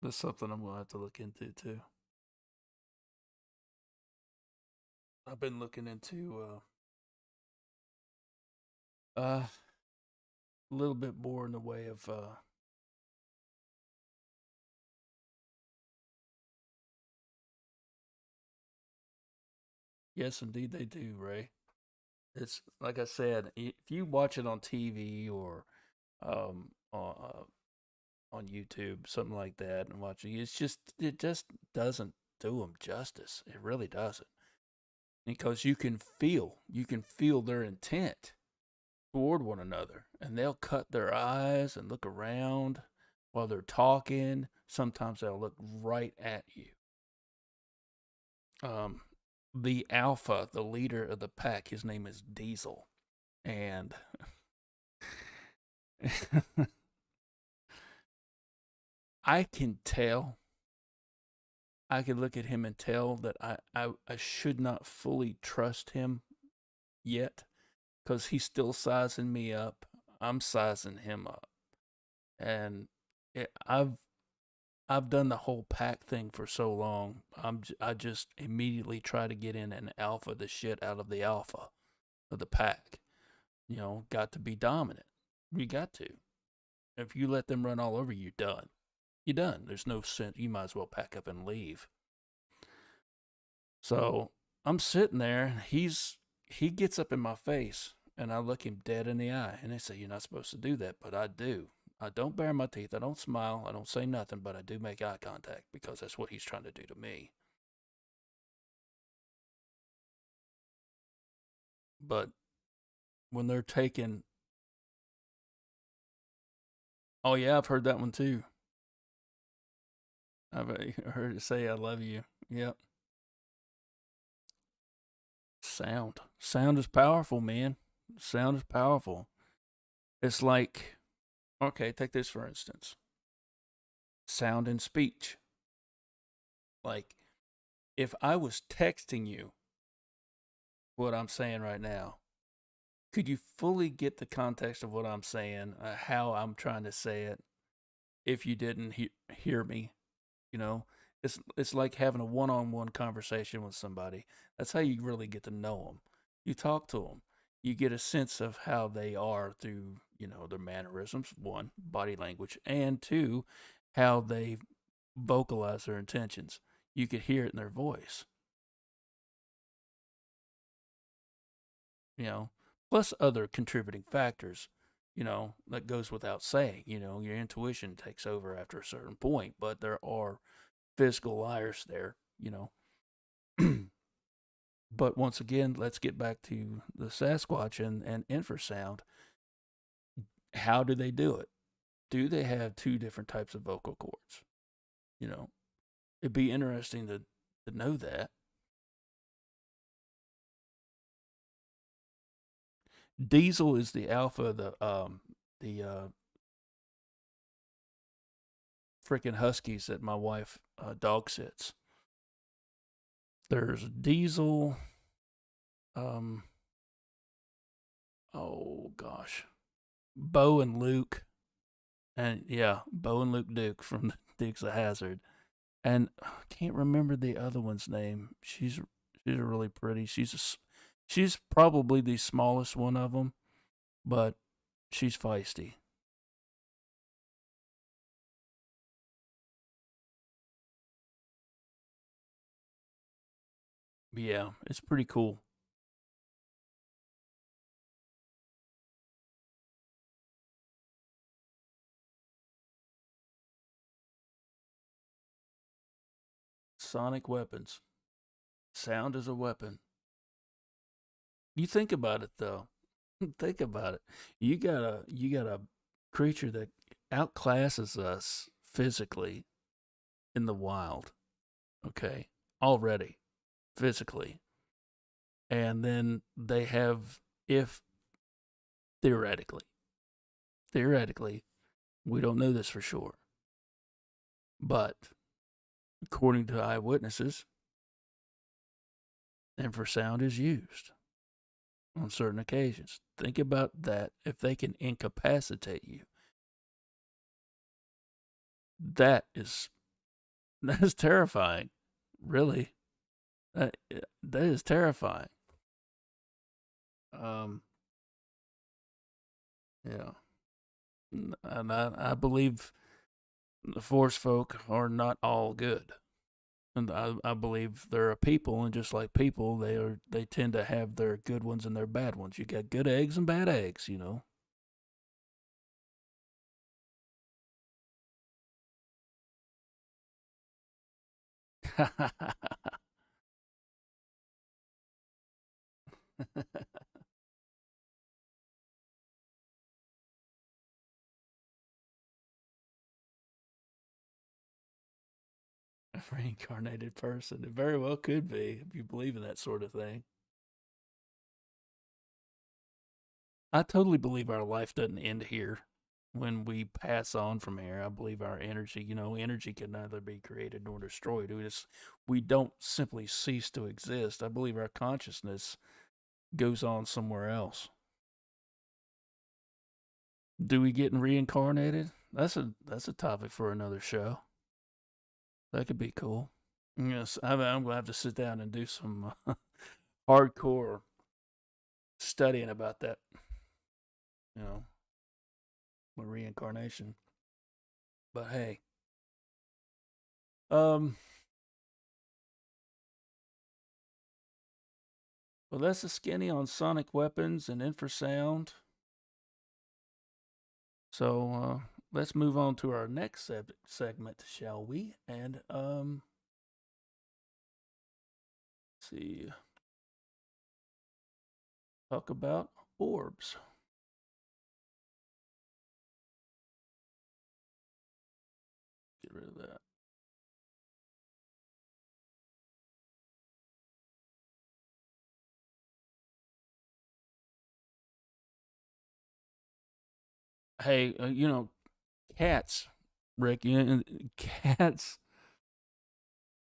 That's something I'm gonna have to look into too. I've been looking into a little bit more in the way of yes, indeed they do, Ray. It's like I said, if you watch it on TV or um, on YouTube, something like that, and watching it just doesn't do them justice. It really doesn't, because you can feel their intent toward one another, and they'll cut their eyes and look around while they're talking. Sometimes they'll look right at you. Um, the alpha, the leader of the pack, his name is Diesel, and I can tell. I could look at him and tell that I should not fully trust him yet because he's still sizing me up. I'm sizing him up. And I've done the whole pack thing for so long. I just immediately try to get in and alpha the shit out of the alpha of the pack. Got to be dominant. You got to. If you let them run all over you, you're done. You're done. There's no sense. You might as well pack up and leave. So I'm sitting there, and he gets up in my face, and I look him dead in the eye, and they say, "You're not supposed to do that," but I do. I don't bare my teeth. I don't smile. I don't say nothing, but I do make eye contact because that's what he's trying to do to me. But when they're taking, oh yeah, I've heard that one too. I've heard it say, "I love you." Yep. Sound is powerful, man. Sound is powerful. It's like, okay, take this for instance. Sound and speech. Like, if I was texting you what I'm saying right now, could you fully get the context of what I'm saying, how I'm trying to say it, if you didn't hear me? It's like having a one-on-one conversation with somebody. That's how you really get to know them. You talk to them. You get a sense of how they are through, their mannerisms, one, body language, and two, how they vocalize their intentions. You could hear it in their voice. Plus other contributing factors, that goes without saying. Your intuition takes over after a certain point, but there are physical liars there. But once again, let's get back to the Sasquatch and infrasound. How do they do it? Do they have two different types of vocal cords? It'd be interesting to know that. Diesel is the alpha, the freaking huskies that my wife dog sits. There's Diesel. Oh gosh, Bo and Luke, and yeah, Bo and Luke Duke from the Dukes of Hazzard, and I can't remember the other one's name. She's really pretty. She's probably the smallest one of them, but she's feisty. Yeah, it's pretty cool. Sonic weapons. Sound is a weapon. You think about it though. Think about it. You got a creature that outclasses us physically in the wild. Okay. Already. Physically. And then they have, if theoretically, we don't know this for sure, but according to eyewitnesses, infrasound is used on certain occasions. Think about that. If they can incapacitate you, that is terrifying. Really, that is terrifying. Yeah, and I believe the Force folk are not all good. And I believe there are people, and just like people, they tend to have their good ones and their bad ones. You got good eggs and bad eggs, A reincarnated person. It very well could be if you believe in that sort of thing. I totally believe our life doesn't end here. when we pass on from here, I believe our energy, energy can neither be created nor destroyed. We don't simply cease to exist. I believe our consciousness goes on somewhere else. Do we get reincarnated? That's a topic for another show. That could be cool. Yes, I'm gonna have to sit down and do some hardcore studying about that. Reincarnation. But hey, well, that's a skinny on sonic weapons and infrasound. So let's move on to our next segment, shall we? And let's see, talk about orbs. Get rid of that. Hey, cats, Rick. Cats.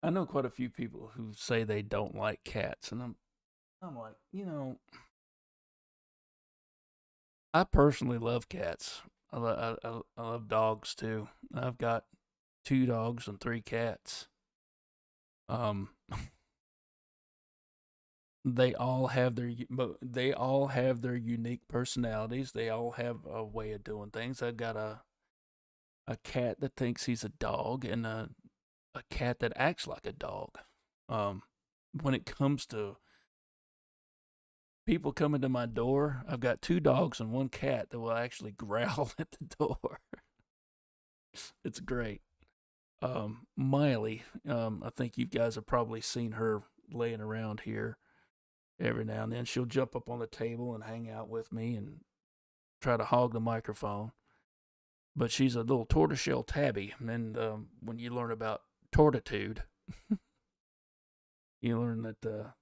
I know quite a few people who say they don't like cats, and I'm like, I personally love cats. I love dogs too. I've got 2 dogs and 3 cats. They all have their unique personalities. They all have a way of doing things. I've got a cat that thinks he's a dog, and a cat that acts like a dog. When it comes to people coming to my door, I've got 2 dogs and 1 cat that will actually growl at the door. It's great. Miley, I think you guys have probably seen her laying around here every now and then. She'll jump up on the table and hang out with me and try to hog the microphone. But she's a little tortoiseshell tabby, and when you learn about tortitude, you learn that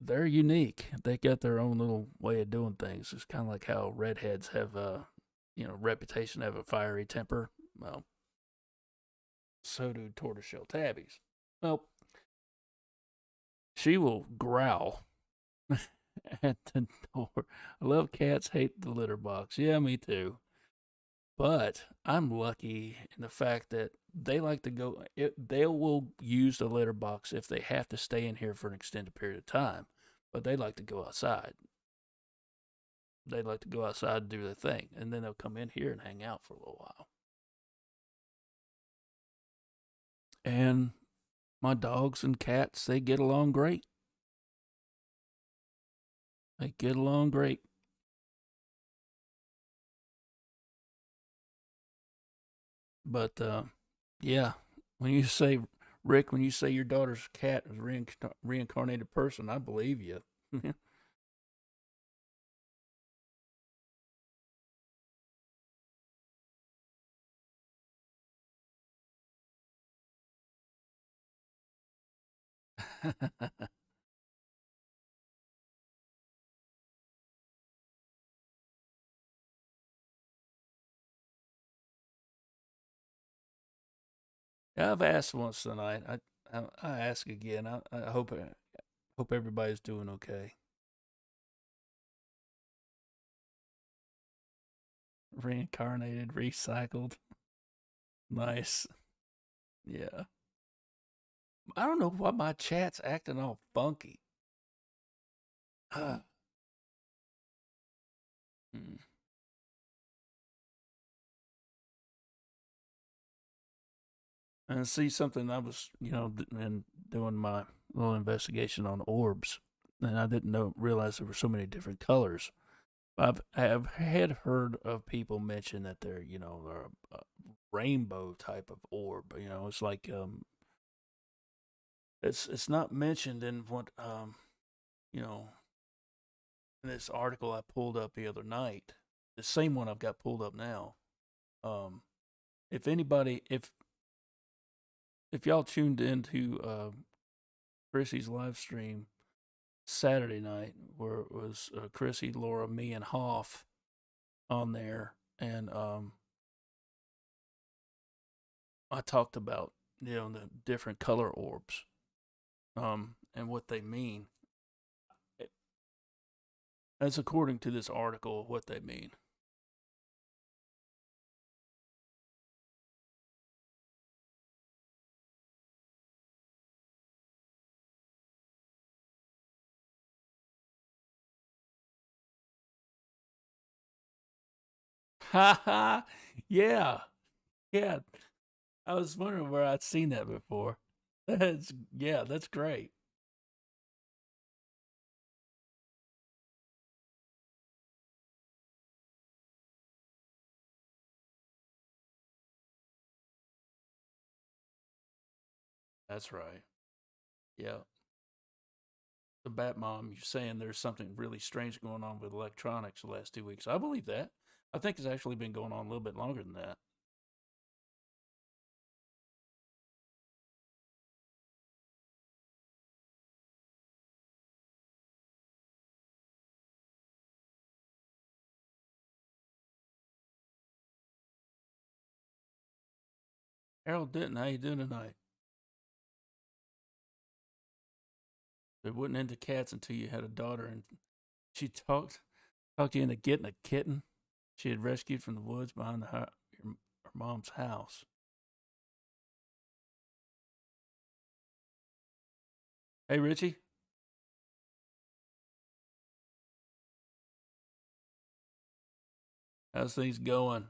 they're unique. They got their own little way of doing things. It's kind of like how redheads have a reputation to have a fiery temper. Well, so do tortoiseshell tabbies. Well, she will growl at the door. I love cats, hate the litter box. Yeah, me too. But I'm lucky in the fact that they like to go, they will use the litter box if they have to stay in here for an extended period of time. But they like to go outside. They like to go outside and do their thing. And then they'll come in here and hang out for a little while. And my dogs and cats, they get along great. They get along great. But yeah, when you say, Rick, when you say your daughter's cat is a reincarnated person, I believe you. I've asked once tonight. I ask again. I hope everybody's doing okay. Reincarnated, recycled. Nice. Yeah. I don't know why my chat's acting all funky. Hmm. And see something I was, and doing my little investigation on orbs, and I didn't realize there were so many different colors. I have had heard of people mention that they're, they're a rainbow type of orb. It's like it's not mentioned in what in this article I pulled up the other night. The same one I've got pulled up now. If anybody, if y'all tuned into Chrissy's live stream Saturday night, where it was Chrissy, Laura, me, and Hoff on there, and I talked about the different color orbs, and what they mean. That's according to this article what they mean. Ha ha! Yeah, yeah. I was wondering where I'd seen that before. That's great. That's right. Yeah. The Bat Mom, you're saying there's something really strange going on with electronics the last 2 weeks. I believe that. I think it's actually been going on a little bit longer than that. Harold Denton, how you doing tonight? They wasn't into cats until you had a daughter, and she talked you into getting a kitten she had rescued from the woods behind her mom's house. Hey, Richie. How's things going?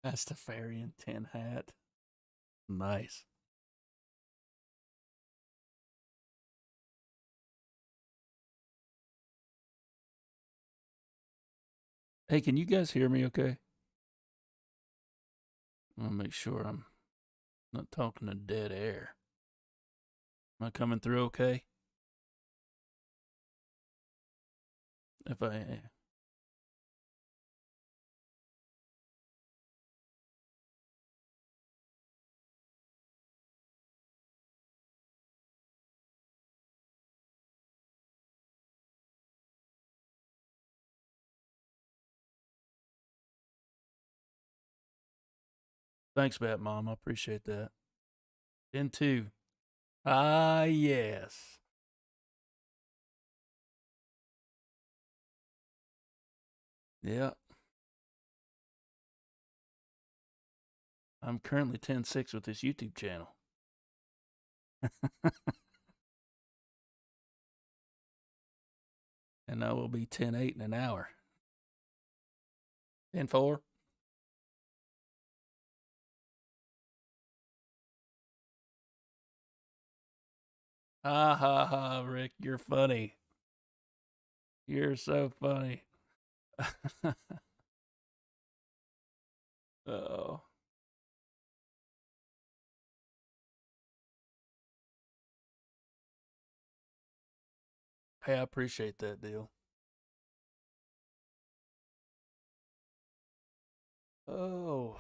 That's the fairy in tin hat. Nice. Hey, can you guys hear me okay? I'll make sure I'm not talking to dead air. Am I coming through okay? If I Thanks, Bat Mom. I appreciate that. In two. Ah, yes. Yeah. I'm currently 10-6 with this YouTube channel. And I will be 10-8 in an hour. 10-4. Ha ha ha, Rick, you're funny. You're so funny. Oh. Hey, I appreciate that deal. Oh.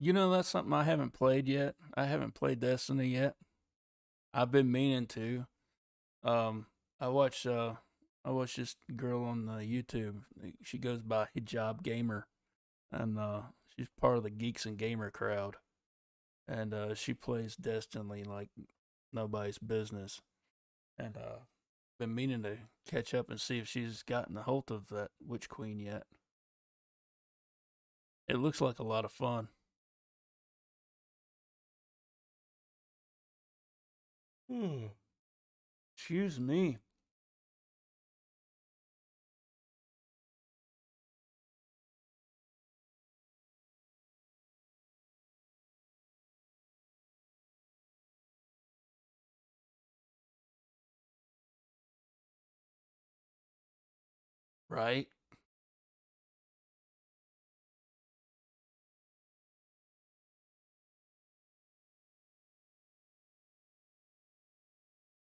That's something I haven't played yet. I haven't played Destiny yet. I've been meaning to. Um, I watched this girl on YouTube. She goes by Hijab Gamer, and she's part of the Geeks and Gamer crowd. And she plays Destiny like nobody's business. And been meaning to catch up and see if she's gotten a hold of that Witch Queen yet. It looks like a lot of fun. Excuse me. Right?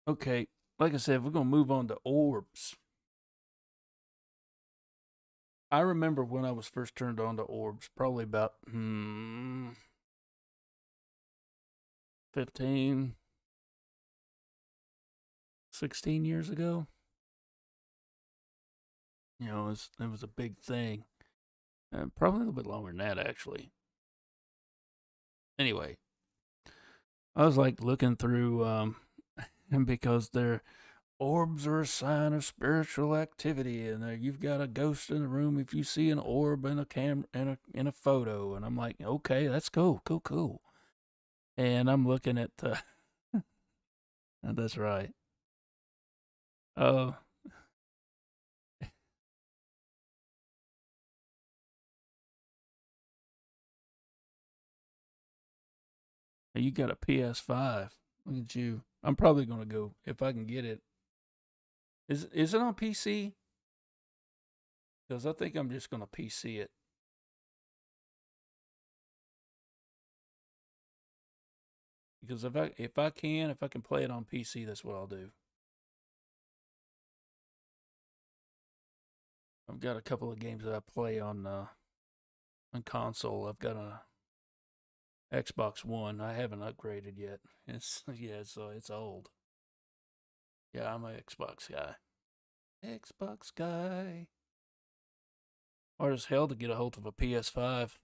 Okay, like I said, we're gonna move on to orbs. I remember when I was first turned on to orbs, probably about 15, 16 years ago. You know, it was a big thing. Probably a little bit longer than that, actually. Anyway, I was like looking through, and because they're orbs are a sign of spiritual activity, and you've got a ghost in the room if you see an orb in a in a photo. And I'm like, okay, that's cool, cool. And I'm looking at the, that's right. Oh, you got a PS5. Look at you. I'm probably gonna go if I can get it. Is it on PC? Because I think I'm just gonna PC it. Because if I can play it on PC, that's what I'll do. I've got a couple of games that I play on console. I've got a Xbox One. I haven't upgraded yet. It's old. Yeah, I'm an Xbox guy. Xbox guy. Hard as hell to get a hold of a PS5.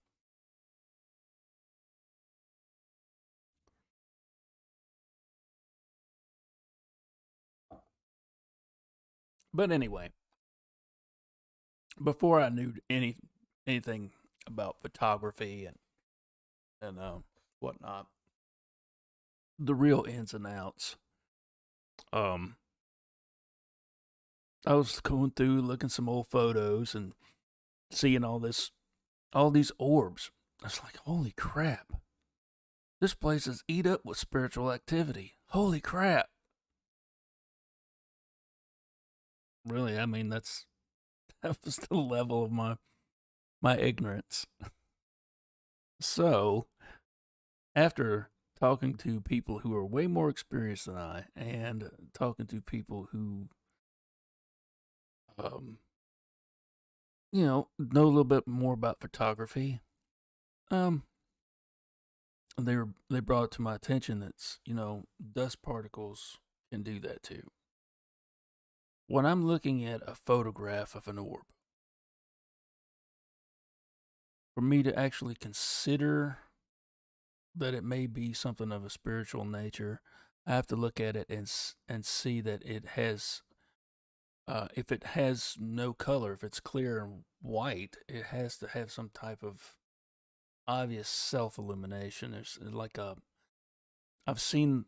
But anyway, before I knew anything about photography and whatnot, the real ins and outs. I was going through looking some old photos and seeing all these orbs. I was like, holy crap! This place is eat up with spiritual activity. Holy crap! Really, I mean that was the level of my ignorance. So, after talking to people who are way more experienced than I, and talking to people who, know a little bit more about photography, um, they brought it to my attention that dust particles can do that too. When I'm looking at a photograph of an orb, for me to actually consider that it may be something of a spiritual nature, I have to look at it and see that it has, if it has no color, if it's clear and white, it has to have some type of obvious self illumination. There's like I've seen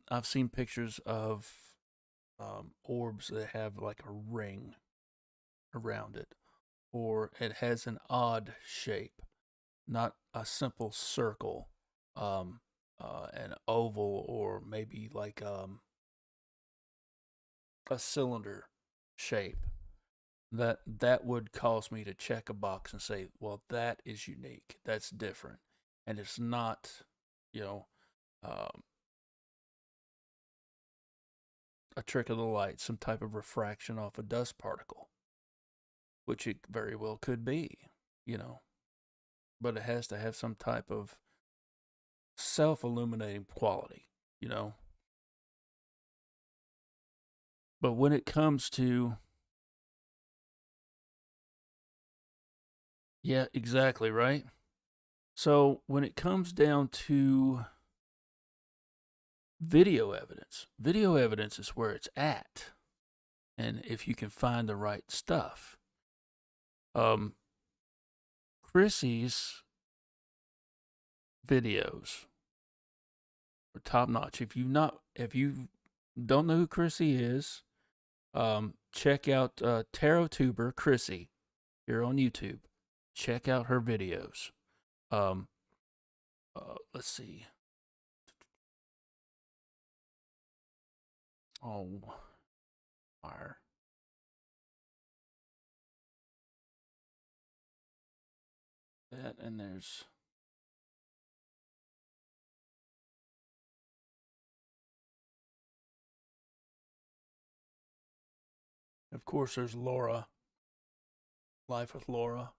pictures of orbs that have like a ring around it, or it has an odd shape, not a simple circle, an oval, or maybe like a cylinder shape. That would cause me to check a box and say, well, that is unique. That's different, and it's not, you know, um, a trick of the light, some type of refraction off a dust particle, which it very well could be, you know, but it has to have some type of self illuminating quality, you know. But when it comes to, yeah, exactly, right? So when it comes down to video evidence is where it's at. And if you can find the right stuff. Um, Chrissy's videos are top notch. If you don't know who Chrissy is, check out Tarot Tuber Chrissy here on YouTube. Check out her videos. Um, let's see. Oh, fire. That and there's Of course, there's Laura. Life with Laura.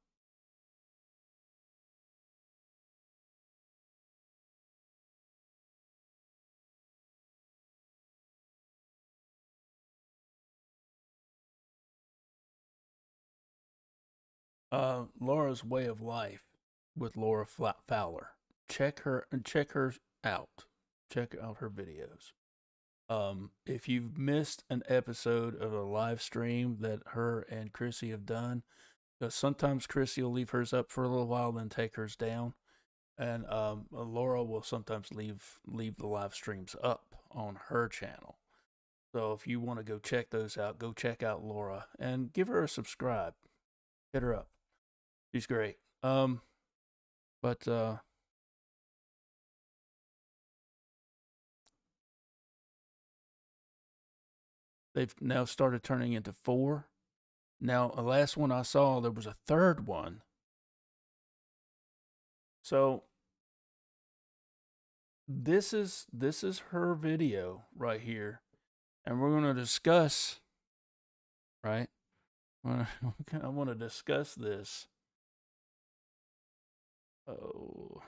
Laura's Way of Life with Laura Fowler. Check her out. Check out her videos. If you've missed an episode of a live stream that her and Chrissy have done, because sometimes Chrissy will leave hers up for a little while, then take hers down, and Laura will sometimes leave the live streams up on her channel. So if you want to go check those out, go check out Laura and give her a subscribe. Hit her up. She's great. But they've now started turning into 4. Now, the last one I saw, there was a third one. So this is her video right here, and we're going to discuss, right? I want to discuss this. Oh,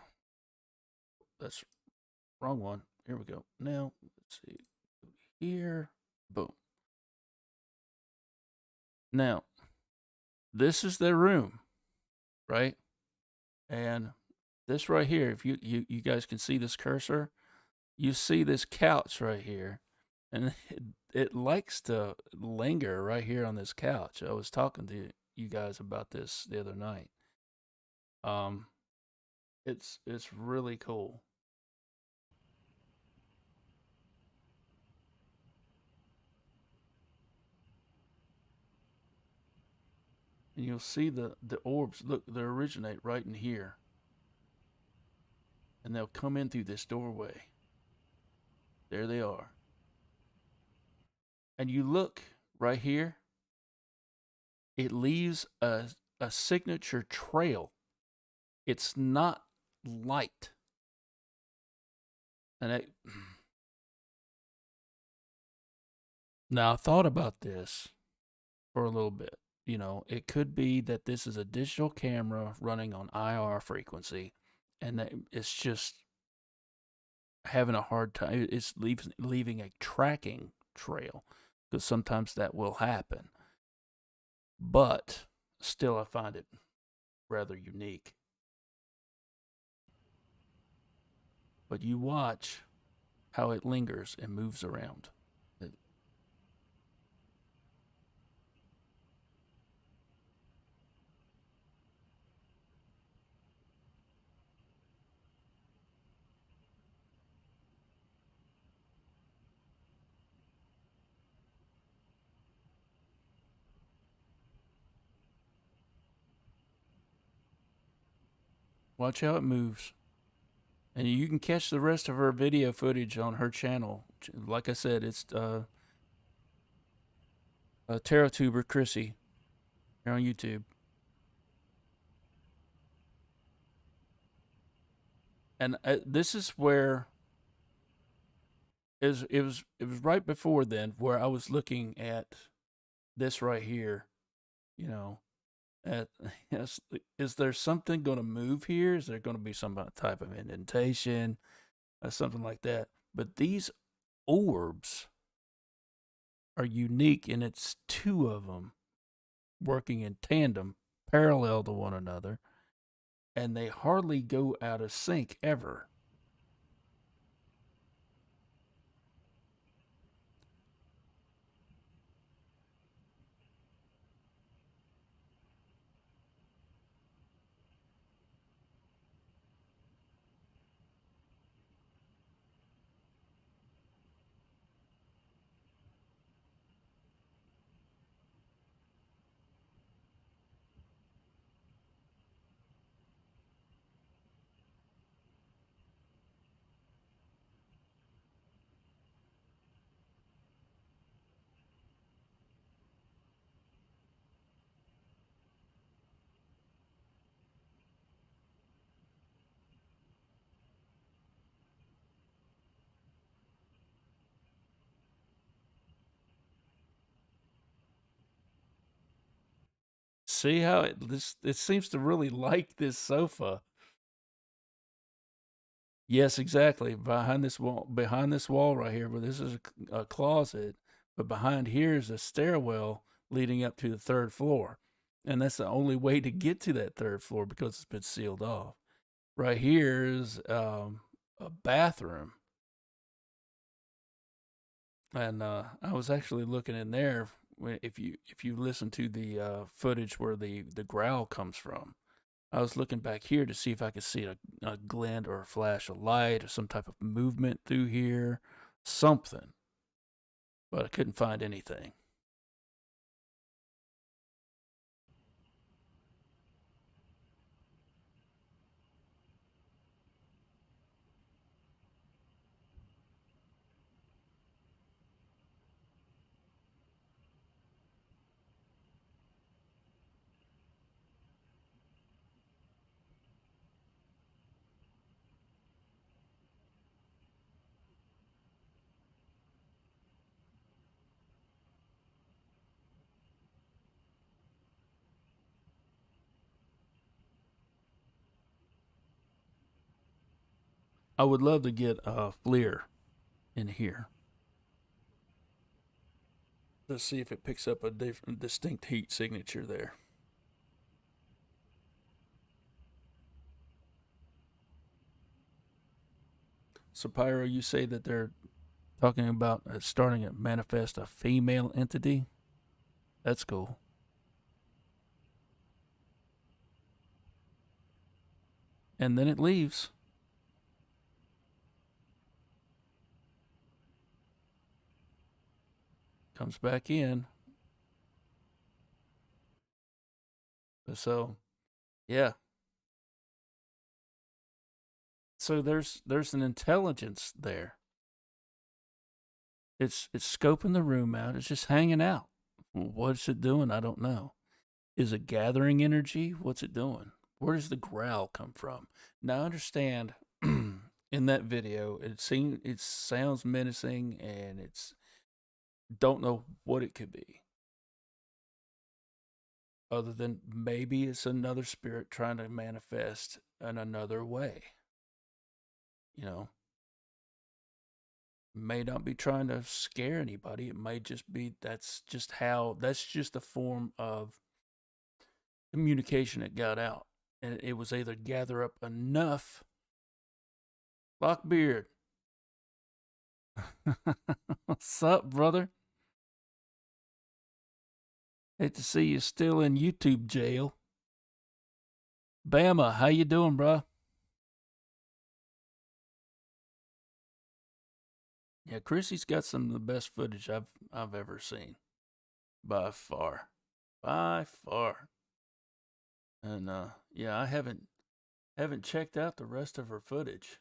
that's wrong one. Here we go. Now, let's see. Here, boom. Now, this is their room, right? And this right here, if you guys can see this cursor, you see this couch right here, and it likes to linger right here on this couch. I was talking to you guys about this the other night. It's really cool. And you'll see the orbs, look, they originate right in here. And they'll come in through this doorway. There they are. And you look right here, it leaves a signature trail. It's not light. And now I thought about this for a little bit. You know, it could be that this is a digital camera running on IR frequency, and that it's just having a hard time. It's leaving a tracking trail, because sometimes that will happen. But still, I find it rather unique. But you watch how it lingers and moves around. Watch how it moves. And you can catch the rest of her video footage on her channel. Like I said, it's TerraTuber Chrissy here on YouTube. And this is where it was right before then where I was looking at this right here, you know, is there something going to move here? Is there going to be some type of indentation, something like that? But these orbs are unique, and it's 2 of them working in tandem, parallel to one another, and they hardly go out of sync ever. See how it seems to really like this sofa. Yes, exactly. Behind this wall right here, where this is a closet, but behind here is a stairwell leading up to the third floor. And that's the only way to get to that third floor because it's been sealed off. Right here is a bathroom. And I was actually looking in there. If you listen to the footage where the growl comes from, I was looking back here to see if I could see a glint or a flash of light or some type of movement through here, something, but I couldn't find anything. I would love to get a FLIR in here. Let's see if it picks up a distinct heat signature there. So, Pyro, you say that they're talking about starting to manifest a female entity? That's cool. And then it leaves. Comes back in. So, yeah. So there's an intelligence there. It's scoping the room out. It's just hanging out. What's it doing? I don't know. Is it gathering energy? What's it doing? Where does the growl come from? Now I understand in that video it sounds menacing and it's don't know what it could be. Other than maybe it's another spirit trying to manifest in another way. You know, may not be trying to scare anybody. It may just be that's just a form of communication that got out. And it was either gather up enough. Lockbeard. What's up, brother? Hate to see you still in YouTube jail. Bama, how you doing, bro? Yeah, Chrissy's got some of the best footage I've ever seen. By far. By far. And yeah, I haven't checked out the rest of her footage.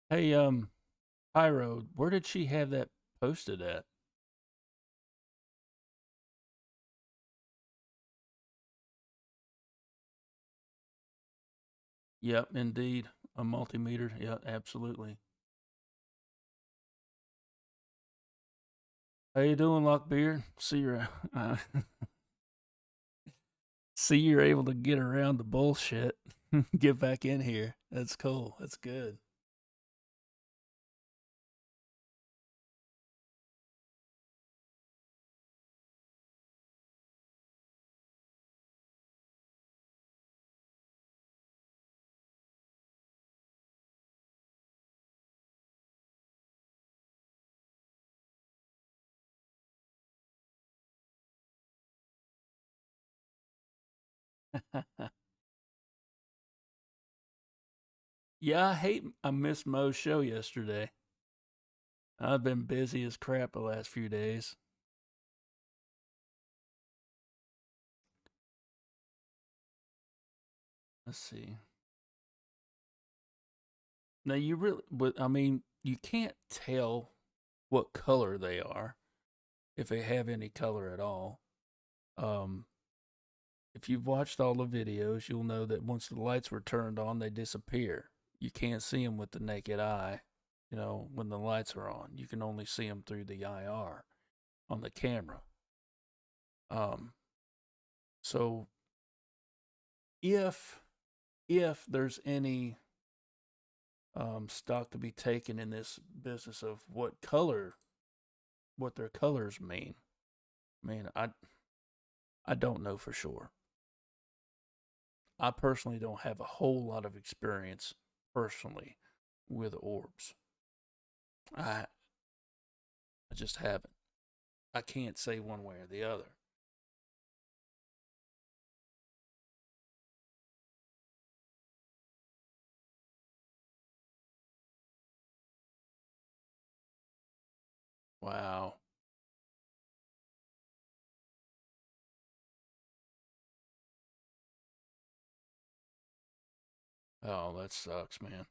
Hey, Pyro, where did she have that posted at? Yep, indeed. A multimeter. Yeah, absolutely. How you doing, Lockbeard? See you're see you're able to get around the bullshit. Get back in here. That's cool. That's good. Yeah, I missed Mo's show yesterday. I've been busy as crap the last few days. Let's see. Now you really, but I mean, you can't tell what color they are, if they have any color at all. If you've watched all the videos, you'll know that once the lights were turned on, they disappear. You can't see them with the naked eye, when the lights are on. You can only see them through the IR on the camera. So if there's any stock to be taken in this business of what their colors mean, man, I don't know for sure. I personally don't have a whole lot of experience personally with orbs. I just haven't. I can't say one way or the other. Wow. Oh, that sucks, man.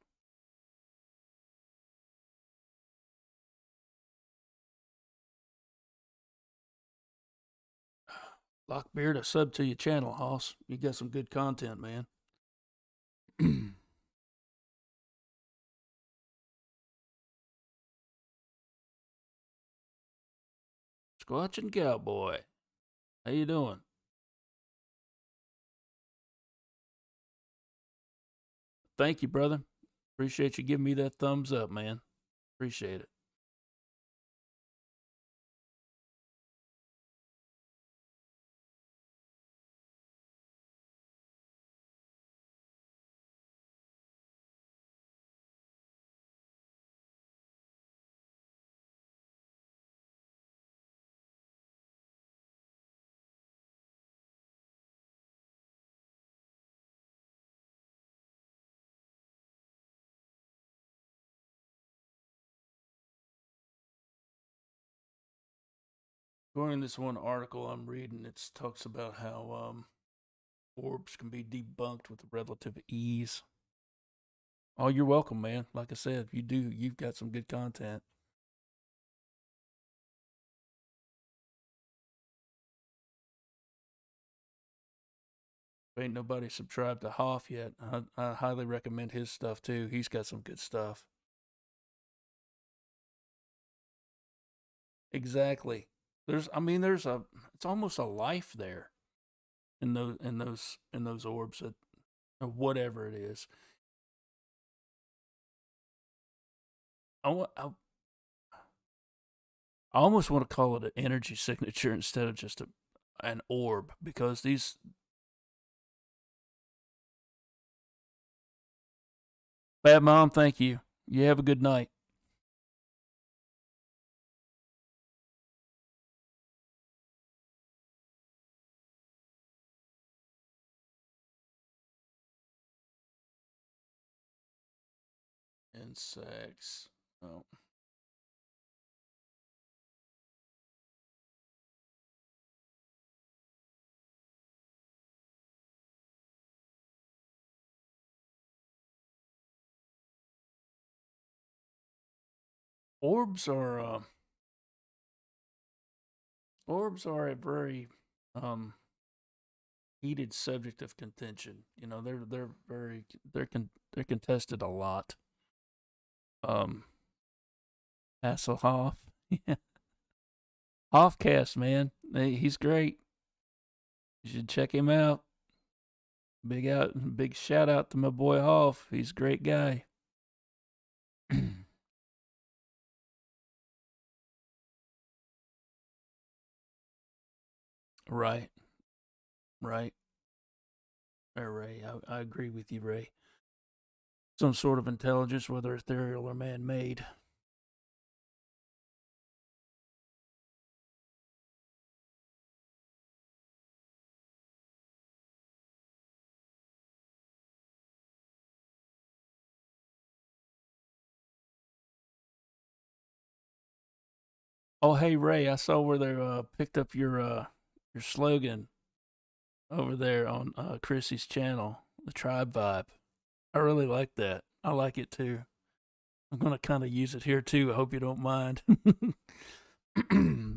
Lockbeard, I sub to your channel, Hoss. You got some good content, man. Squatching Cowboy. How you doing? Thank you, brother. Appreciate you giving me that thumbs up, man. Appreciate it. According to this one article I'm reading, it talks about how orbs can be debunked with relative ease. Oh, you're welcome, man. Like I said, you've got some good content. Ain't nobody subscribed to Hoff yet. I highly recommend his stuff too. He's got some good stuff. Exactly. It's almost a life there in those orbs, or whatever it is. I almost want to call it an energy signature instead of just an orb, because these. Bad Mom, thank you. You have a good night. Insects. Oh. Orbs are a very heated subject of contention. They're contested a lot. Hasselhoff, yeah, Hoffcast, man, he's great. You should check him out. Big shout out to my boy Hoff. He's a great guy. Right. Ray, I agree with you, Ray. Some sort of intelligence, whether ethereal or man-made. Oh, hey Ray, I saw where they picked up your slogan over there on Chrissy's channel, the Tribe Vibe. I really like that. I like it too. I'm gonna kind of use it here too. I hope you don't mind,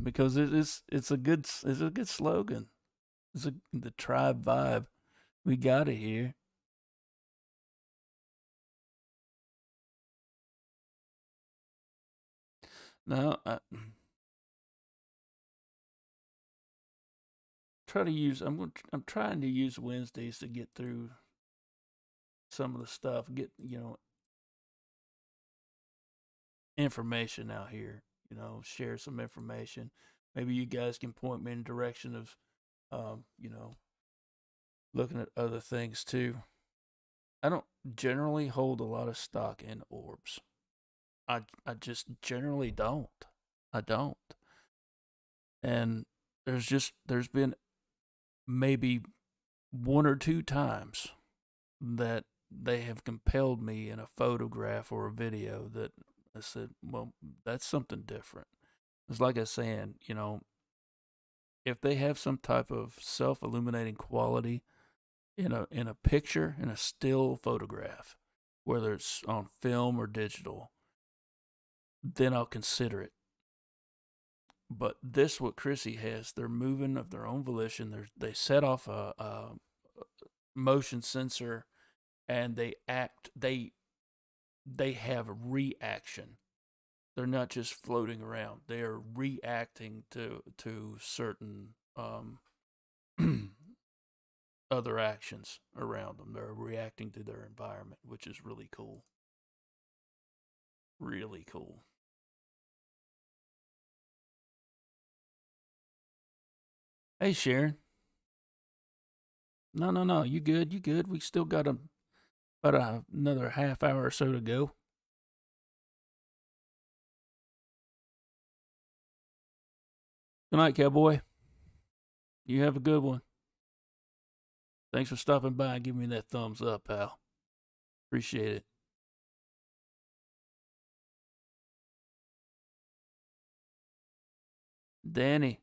because it's a good slogan. It's the tribe vibe. We got it here. Now, I'm trying to use Wednesdays to get through some of the stuff. Get information out here. Share some information. Maybe you guys can point me in the direction of, looking at other things too. I don't generally hold a lot of stock in orbs. I just generally don't. I don't. And there's been maybe one or two times that they have compelled me in a photograph or a video that I said, well, that's something different. It's like I was saying, if they have some type of self-illuminating quality in a picture, in a still photograph, whether it's on film or digital, then I'll consider it. But this, what Chrissy has, they're moving of their own volition. They set off a motion sensor, and they have a reaction. They're not just floating around. They are reacting to certain other actions around them. They're reacting to their environment, which is really cool. Really cool. Hey, Sharon. No. You good? You good? We still got about another half hour or so to go. Good night, cowboy. You have a good one. Thanks for stopping by and giving me that thumbs up, pal. Appreciate it. Danny,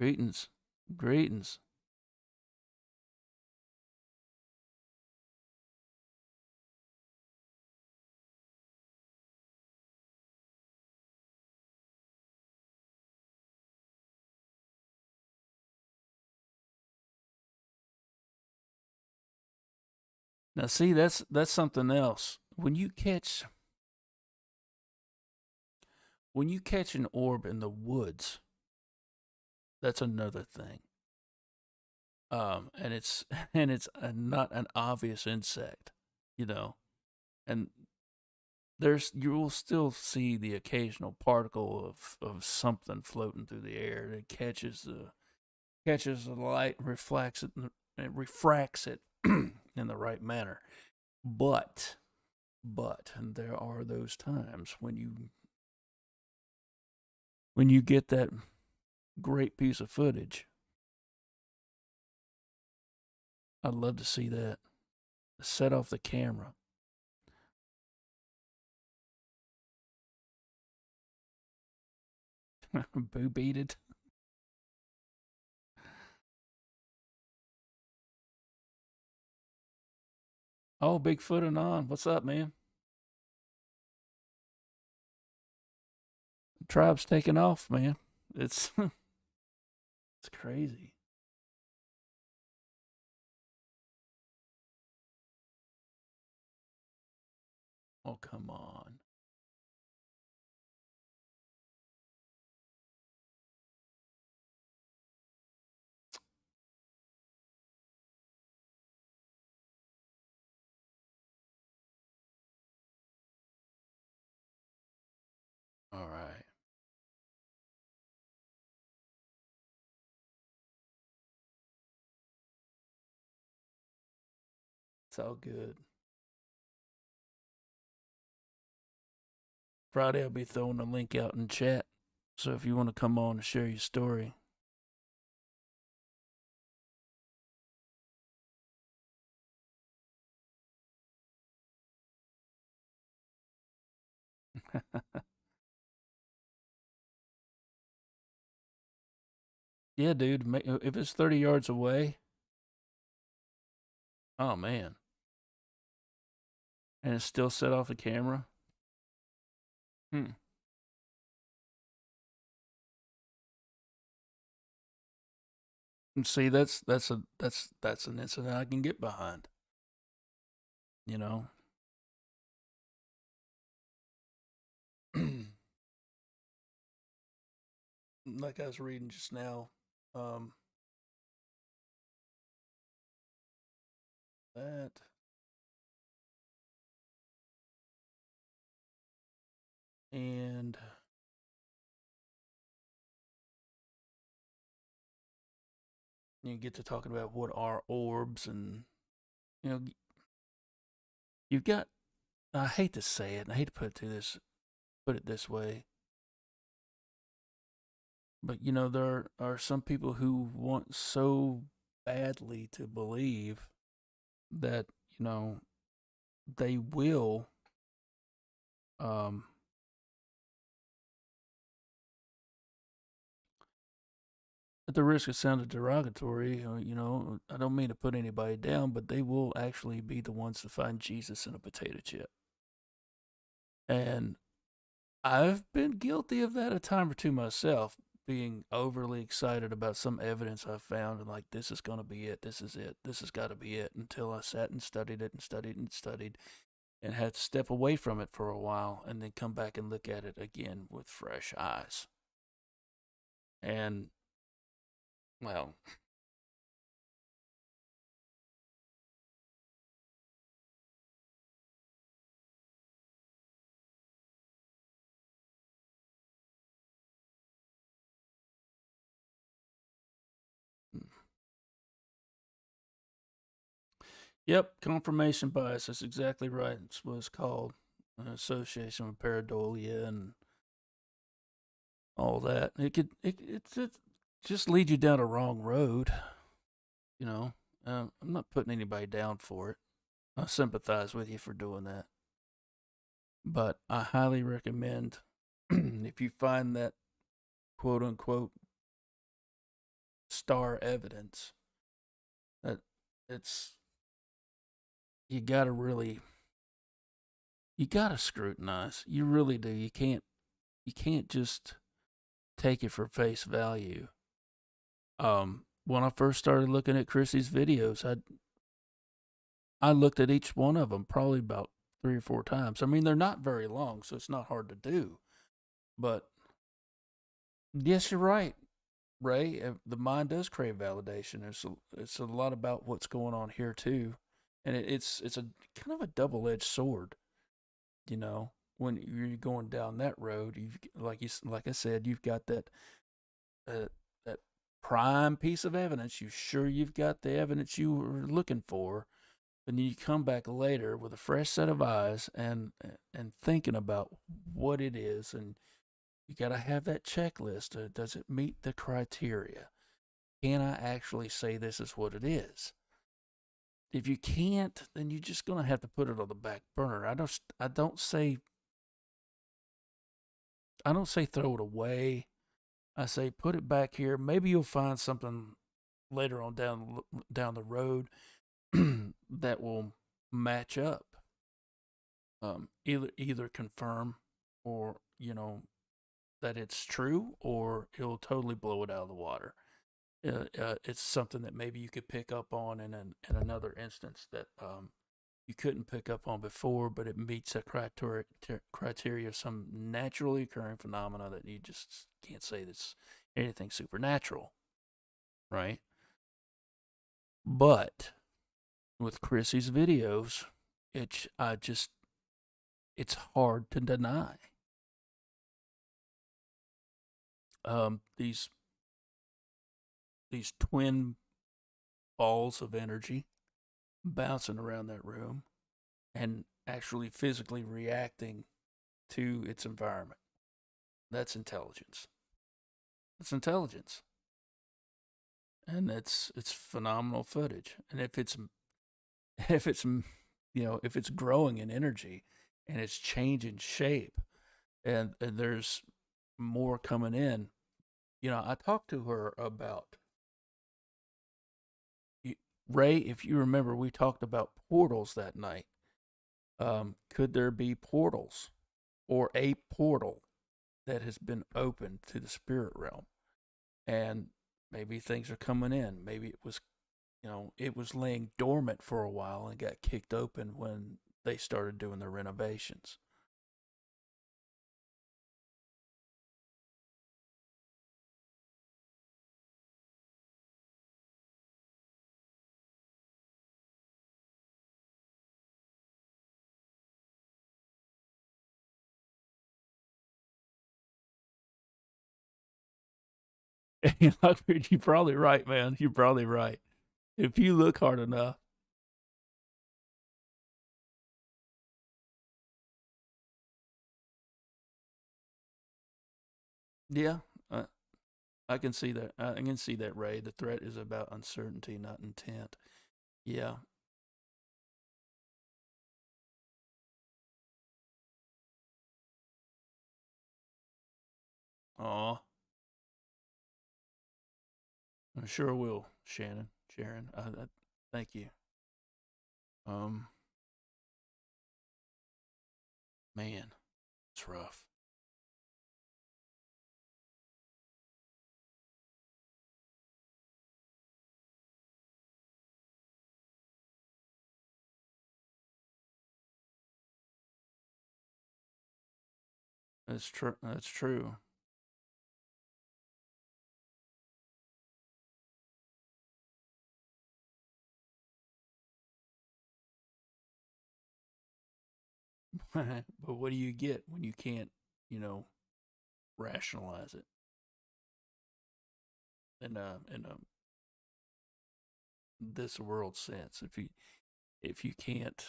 greetings. Greetings. Now, see, that's something else. When you catch an orb in the woods, that's another thing. And it's not an obvious insect, and you will still see the occasional particle of something floating through the air that catches the light and reflects it and refracts it in the right manner. But there are those times when you get that great piece of footage. I'd love to see that. Set off the camera. Boo beated. Oh, Bigfoot and on. What's up, man? The tribe's taking off, man. It's it's crazy. Oh, come on. All right. It's all good. Friday, I'll be throwing a link out in chat. So if you want to come on and share your story. Yeah, dude. If it's 30 yards away, oh man, and it's still set off the camera. Hmm. And see, that's an incident I can get behind. You know, like I was reading just now, um, that and you get to talking about what are orbs, and you know, you've got. I hate to say it, and I hate to put it this way, but you know, there are some people who want so badly to believe that you know they will um at the risk of sounding derogatory, you know, I don't mean to put anybody down, but they will actually be the ones to find Jesus in a potato chip. And I've been guilty of that a time or two myself, being overly excited about some evidence I found and like, this is going to be it. This is it. This has got to be it, until I sat and studied it and studied and studied and had to step away from it for a while and then come back and look at it again with fresh eyes. And, well, yep, confirmation bias. That's exactly right. It's what it's called. An association with pareidolia and all that. It just leads you down a wrong road. You know, I'm not putting anybody down for it. I sympathize with you for doing that, but I highly recommend if you find that quote unquote star evidence that it's you gotta really you gotta scrutinize. You really do. You can't just take it for face value. When I first started looking at Chrissy's videos, I looked at each one of them probably about 3 or 4 times. I mean, they're not very long, so it's not hard to do. But yes, you're right, Ray. The mind does crave validation. It's a lot about what's going on here too, and it's a kind of a double edged sword. You know, when you're going down that road, you've like I said, you've got that prime piece of evidence. You sure you've got the evidence you were looking for, and you come back later with a fresh set of eyes and thinking about what it is, and you got to have that checklist. Does it meet the criteria? Can I actually say this is what it is? If you can't, then you're just gonna have to put it on the back burner. I don't say throw it away. I say put it back here. Maybe you'll find something later on down the road that will match up. Either confirm or that it's true, or it'll totally blow it out of the water. It's something that maybe you could pick up on in another instance that you couldn't pick up on before, but it meets that criteria of some naturally occurring phenomena that you just can't say that's anything supernatural, right? But with Chrissy's videos, it's hard to deny. These twin balls of energy bouncing around that room and actually physically reacting to its environment. That's intelligence. It's intelligence. And it's phenomenal footage. And if it's if it's growing in energy and it's changing shape and there's more coming in, I talked to her about Ray, if you remember, we talked about portals that night. Could there be portals or a portal that has been opened to the spirit realm. And maybe things are coming in. Maybe it was, it was laying dormant for a while and got kicked open when they started doing the renovations. You're probably right, man. You're probably right. If you look hard enough. Yeah, I can see that. I can see that, Ray. The threat is about uncertainty, not intent. Yeah. Aw. I sure will, Shannon. Sharon. Thank you. Um, Man, it's rough. That's true. That's true. But what do you get when you can't, you know, rationalize it in this world sense? If you can't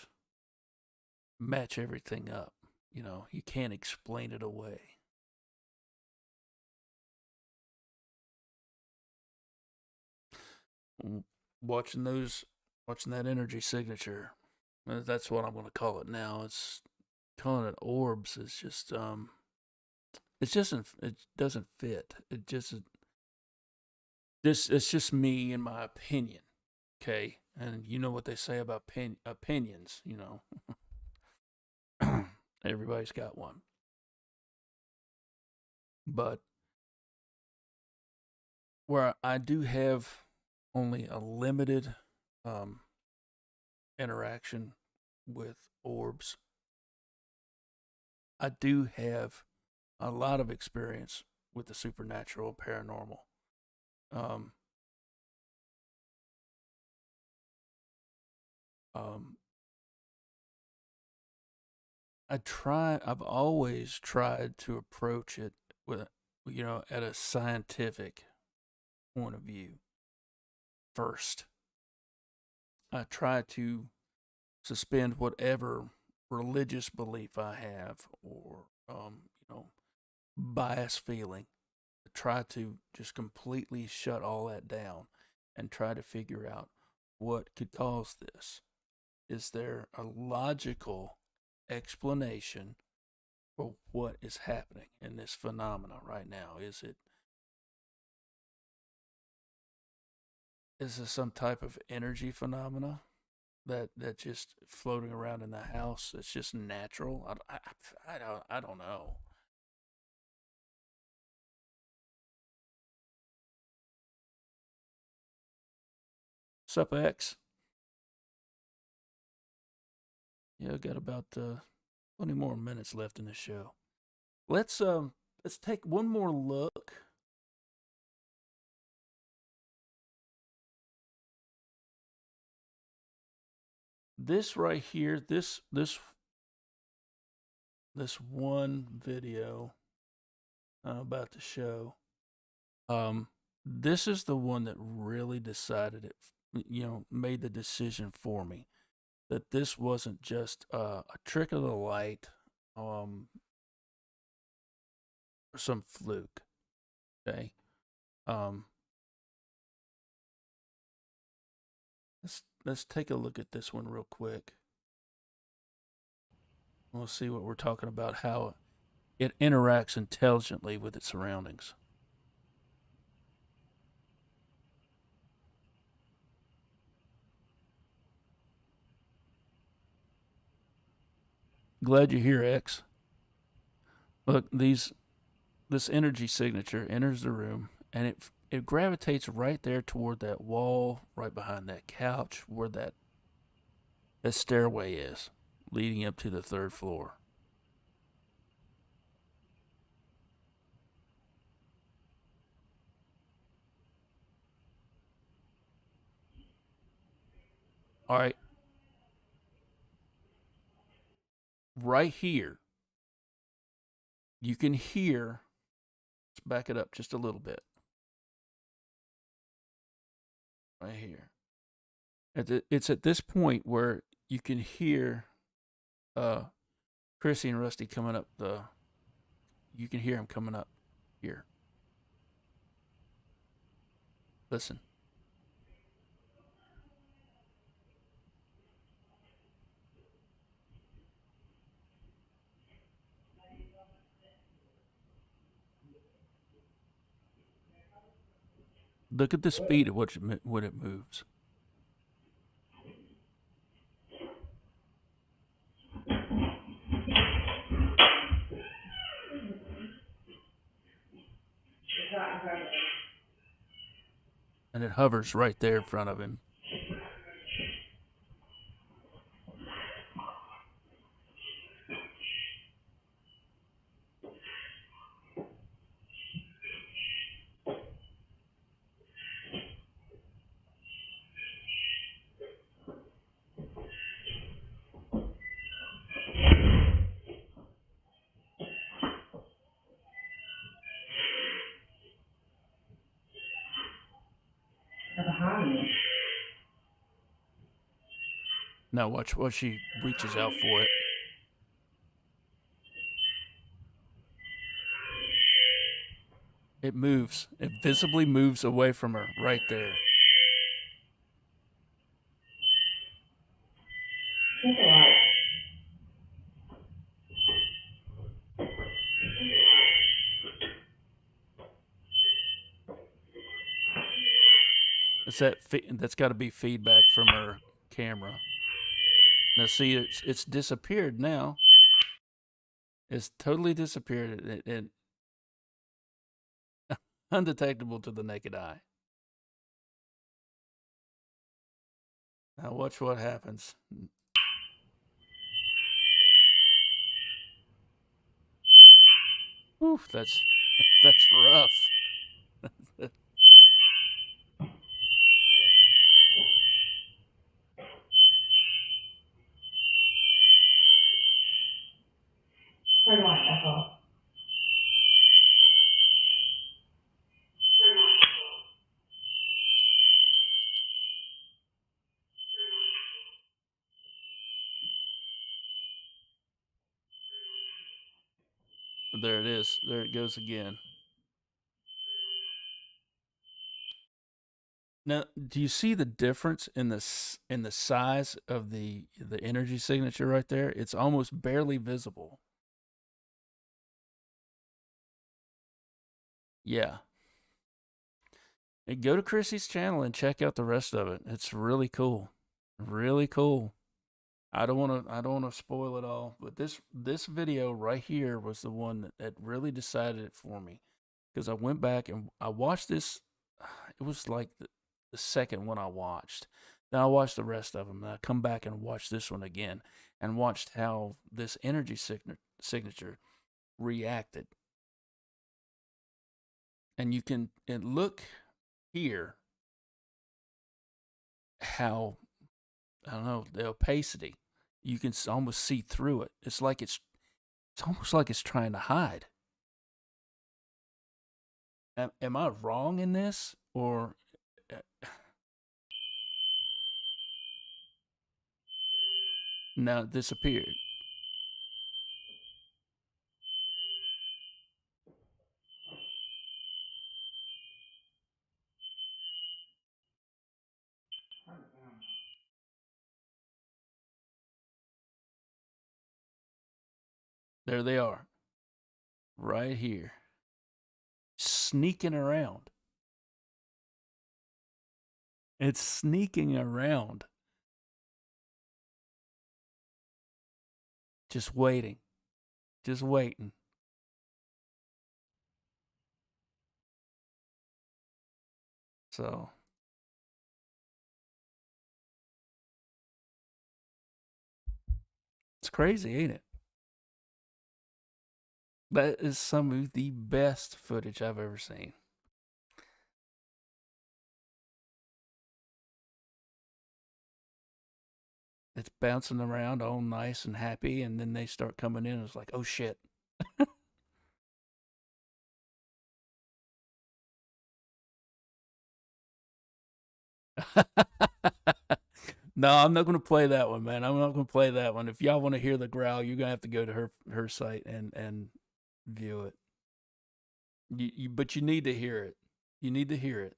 match everything up, you can't explain it away. Watching that energy signature. That's what I'm going to call it now. It's calling it orbs. It doesn't fit. It's just me and my opinion. Okay, and you know what they say about opinions. Everybody's got one, but where I do have only a limited um, interaction with orbs, I do have a lot of experience with the supernatural, paranormal. Um, um, I've always tried to approach it with, at a scientific point of view first. I try to suspend whatever religious belief I have or, bias feeling. Try to just completely shut all that down and try to figure out what could cause this. Is there a logical explanation for what is happening in this phenomena right now? Is this some type of energy phenomena that just floating around in the house? It's just natural. I don't know. Sup, X? Yeah, got about 20 more minutes left in the show. Let's take one more look. This right here, this one video I'm about to show. This is the one that really decided it. Made the decision for me that this wasn't just a trick of the light, or some fluke. Okay. Um, let's take a look at this one real quick. We'll see what we're talking about. How it interacts intelligently with its surroundings. Glad you're here, X. Look, this energy signature enters the room, and it gravitates right there toward that wall, right behind that couch, where that stairway is, leading up to the 3rd floor. All right. Right here, you can hear. Let's back it up just a little bit. Right here. It's at this point where you can hear Chrissy and Rusty coming up you can hear them coming up here. Listen. Look at the speed at which when it moves. And it hovers right there in front of him. Now watch what she reaches out for it. It moves. It visibly moves away from her right there. That's got to be feedback from her camera. Now see, it's disappeared now. It's totally disappeared and undetectable to the naked eye. Now watch what happens. Oof, that's rough. There it is. There it goes again. Now, do you see the difference in the size of the energy signature right there? It's almost barely visible. Yeah. And go to Chrissy's channel and check out the rest of it. It's really cool. Really cool. I don't want to spoil it all, but this video right here was the one that really decided it for me, because I went back and I watched this. It was like the second one I watched. Then I watched the rest of them, and I come back and watched this one again, and watched how this energy signature reacted. And you can look here how, I don't know, the opacity. You can almost see through it. It's almost like it's trying to hide. Am I wrong in this, or now it disappeared? There they are. Right here. Sneaking around. It's sneaking around. Just waiting. Just waiting. So it's crazy, ain't it? That is some of the best footage I've ever seen. It's bouncing around all nice and happy, and then they start coming in, and it's like, oh shit. No, I'm not going to play that one, man. I'm not going to play that one. If y'all want to hear the growl, you're going to have to go to her site and view it. But you need to hear it. You need to hear it.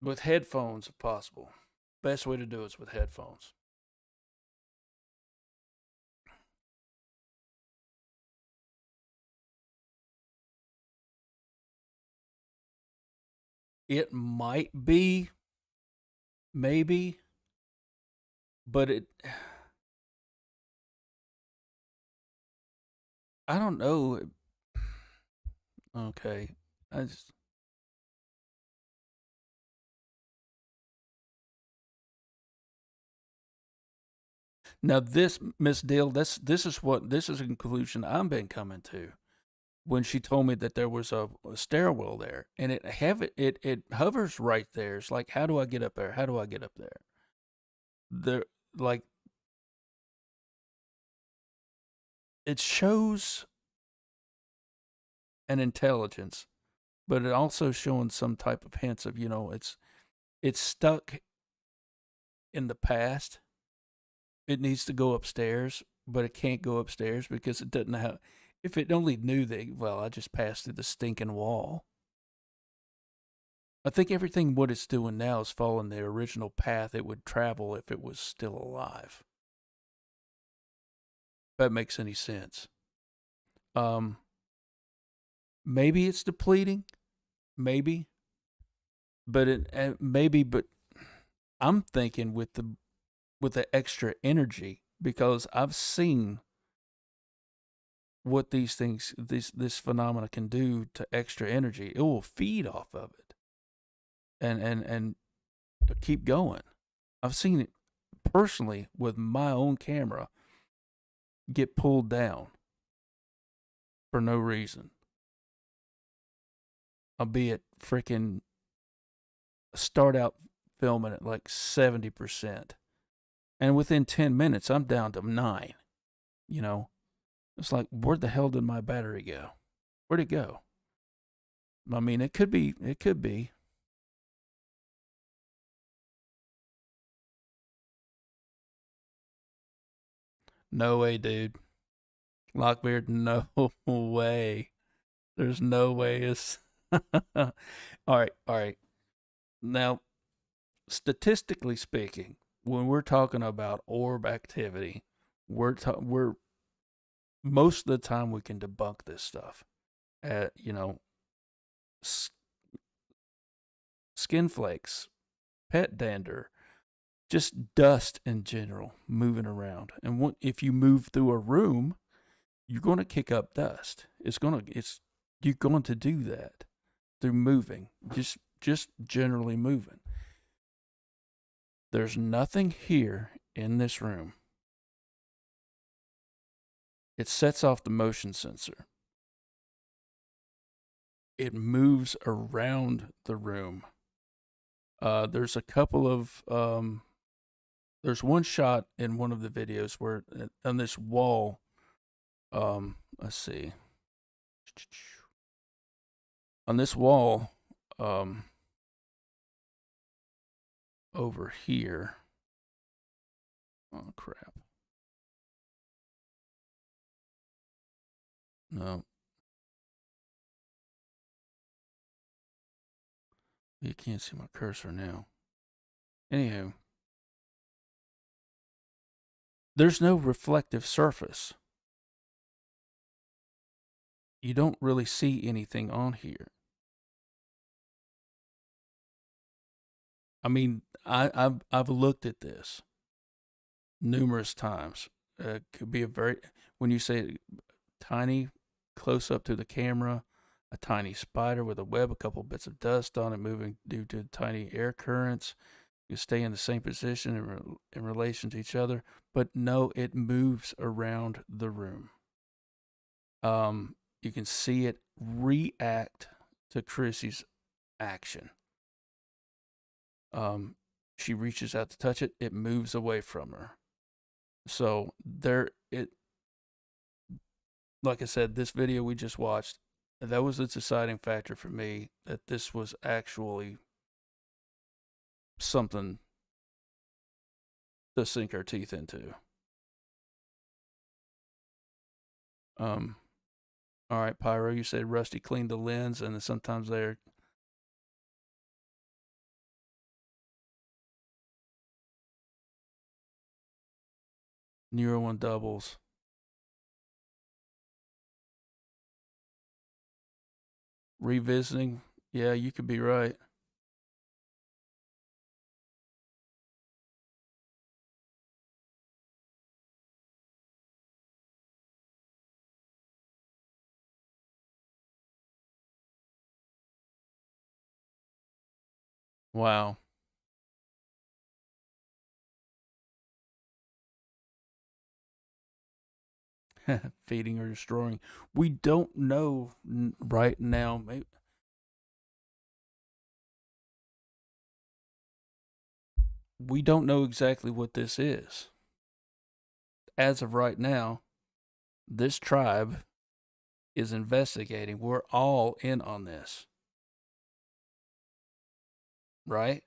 With headphones, if possible. Best way to do it is with headphones. It might be, maybe, but I don't know. Okay. Now this, Miss Dill, this is a conclusion I've been coming to when she told me that there was a stairwell there, and it hovers right there. It's like, how do I get up there? How do I get up there? There, like, it shows an intelligence, but it also showing some type of hints of, it's stuck in the past. It needs to go upstairs, but it can't go upstairs because it doesn't have. If it only knew that, well, I just passed through the stinking wall. I think everything what it's doing now is following the original path it would travel if it was still alive. If that makes any sense. Maybe it's depleting, maybe, but but I'm thinking with the extra energy, because I've seen what these things, this phenomena can do to extra energy. It will feed off of it, and keep going. I've seen it personally with my own camera get pulled down for no reason. Albeit freaking start out filming at like 70%. And within 10 minutes, I'm down to 9. It's like, where the hell did my battery go? Where'd it go? I mean, it could be. No way, dude. Lockbeard, no way. There's no way. It's all right. Now, statistically speaking, when we're talking about orb activity, we're most of the time we can debunk this stuff. Skin flakes, pet dander, just dust in general moving around. And if you move through a room, you're going to kick up dust. You're going to do that through moving, just generally moving. There's nothing here in this room. It sets off the motion sensor. It moves around the room. There's a couple of there's one shot in one of the videos where on this wall, let's see, on this wall, over here. Oh crap! No. You can't see my cursor now. Anywho, there's no reflective surface. You don't really see anything on here. I mean, I've looked at this numerous times. Could be when you say tiny, close up to the camera, a tiny spider with a web, a couple bits of dust on it moving due to tiny air currents. You stay in the same position in relation to each other, but no, it moves around the room. You can see it react to Chrissy's action. She reaches out to touch it, it moves away from her. So like I said, this video we just watched, that was the deciding factor for me that this was actually something to sink our teeth into. All right, Pyro, you said Rusty cleaned the lens, and then sometimes they're Neuro one doubles. Revisiting, yeah, you could be right. Wow. Feeding or destroying. We don't know right now. Maybe. We don't know exactly what this is. As of right now, this tribe is investigating. We're all in on this. Right?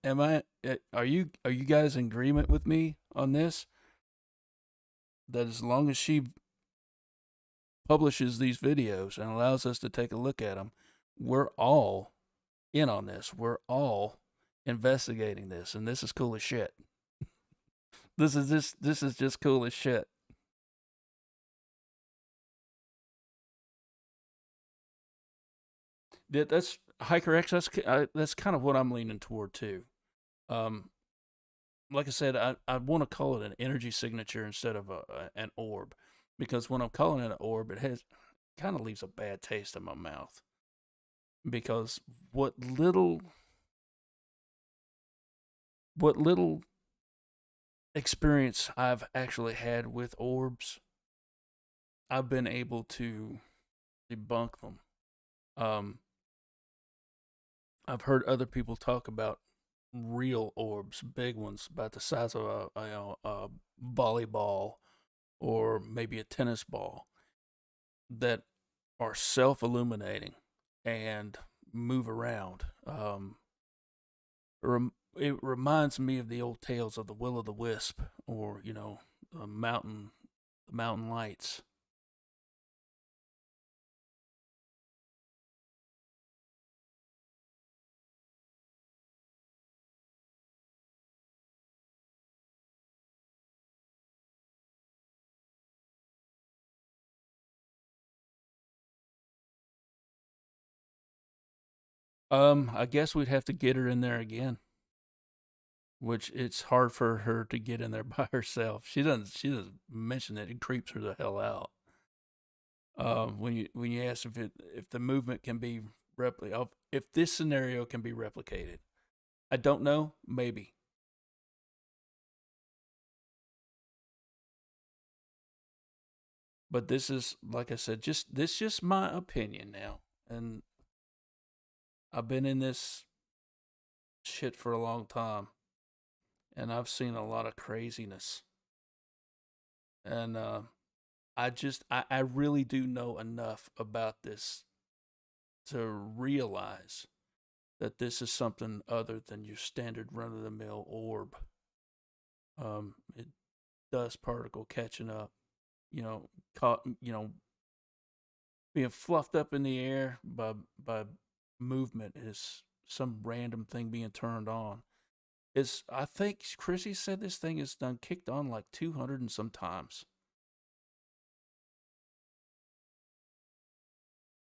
Are you guys in agreement with me on this? That as long as she publishes these videos and allows us to take a look at them, we're all in on this. We're all investigating this, and this is cool as shit. This is just cool as shit. That's Hiker X. That's kind of what I'm leaning toward too. Like I said, I want to call it an energy signature instead of an orb, because when I'm calling it an orb, it kind of leaves a bad taste in my mouth. Because what little experience I've actually had with orbs, I've been able to debunk them. I've heard other people talk about real orbs, big ones, about the size of a volleyball or maybe a tennis ball, that are self-illuminating and move around. It reminds me of the old tales of the Will o' the Wisp, or the mountain lights. I guess we'd have to get her in there again, which it's hard for her to get in there by herself. She doesn't mention it. It creeps her the hell out. When you ask if the movement can be replicated, if this scenario can be replicated, I don't know. Maybe. But this is, like I said, just my opinion now, and I've been in this shit for a long time, and I've seen a lot of craziness, and I really do know enough about this to realize that this is something other than your standard run of the mill orb. It dust particle catching up, caught, being fluffed up in the air by movement is some random thing being turned on. I think Chrissy said this thing is done kicked on like 200 and some times.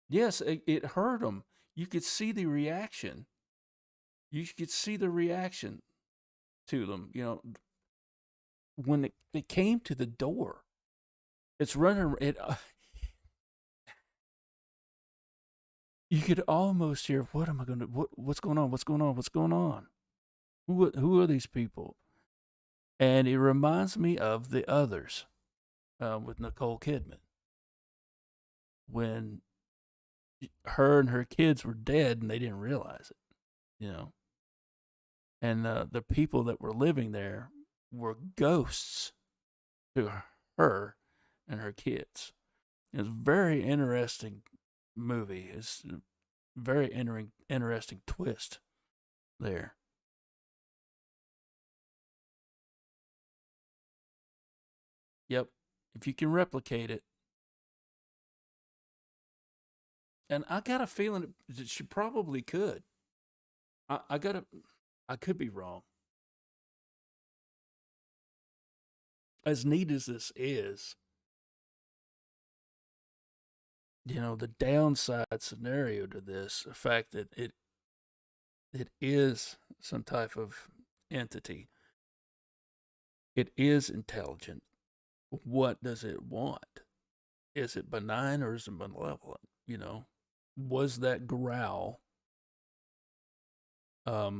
Yes, it hurt them. You could see the reaction. You could see the reaction to them. When it came to the door, it's running. you could almost hear, what am I going to, what's going on? What's going on? What's going on? Who are these people? And it reminds me of The Others with Nicole Kidman. When her and her kids were dead and they didn't realize it, And the people that were living there were ghosts to her and her kids. It's a very interesting movie. It's a very interesting twist there. Yep. If you can replicate it. And I got a feeling that she probably could. I could be wrong. As neat as this is, the downside scenario to this, the fact that it is some type of entity. It is intelligent. What does it want? Is it benign or is it malevolent? Was that growl a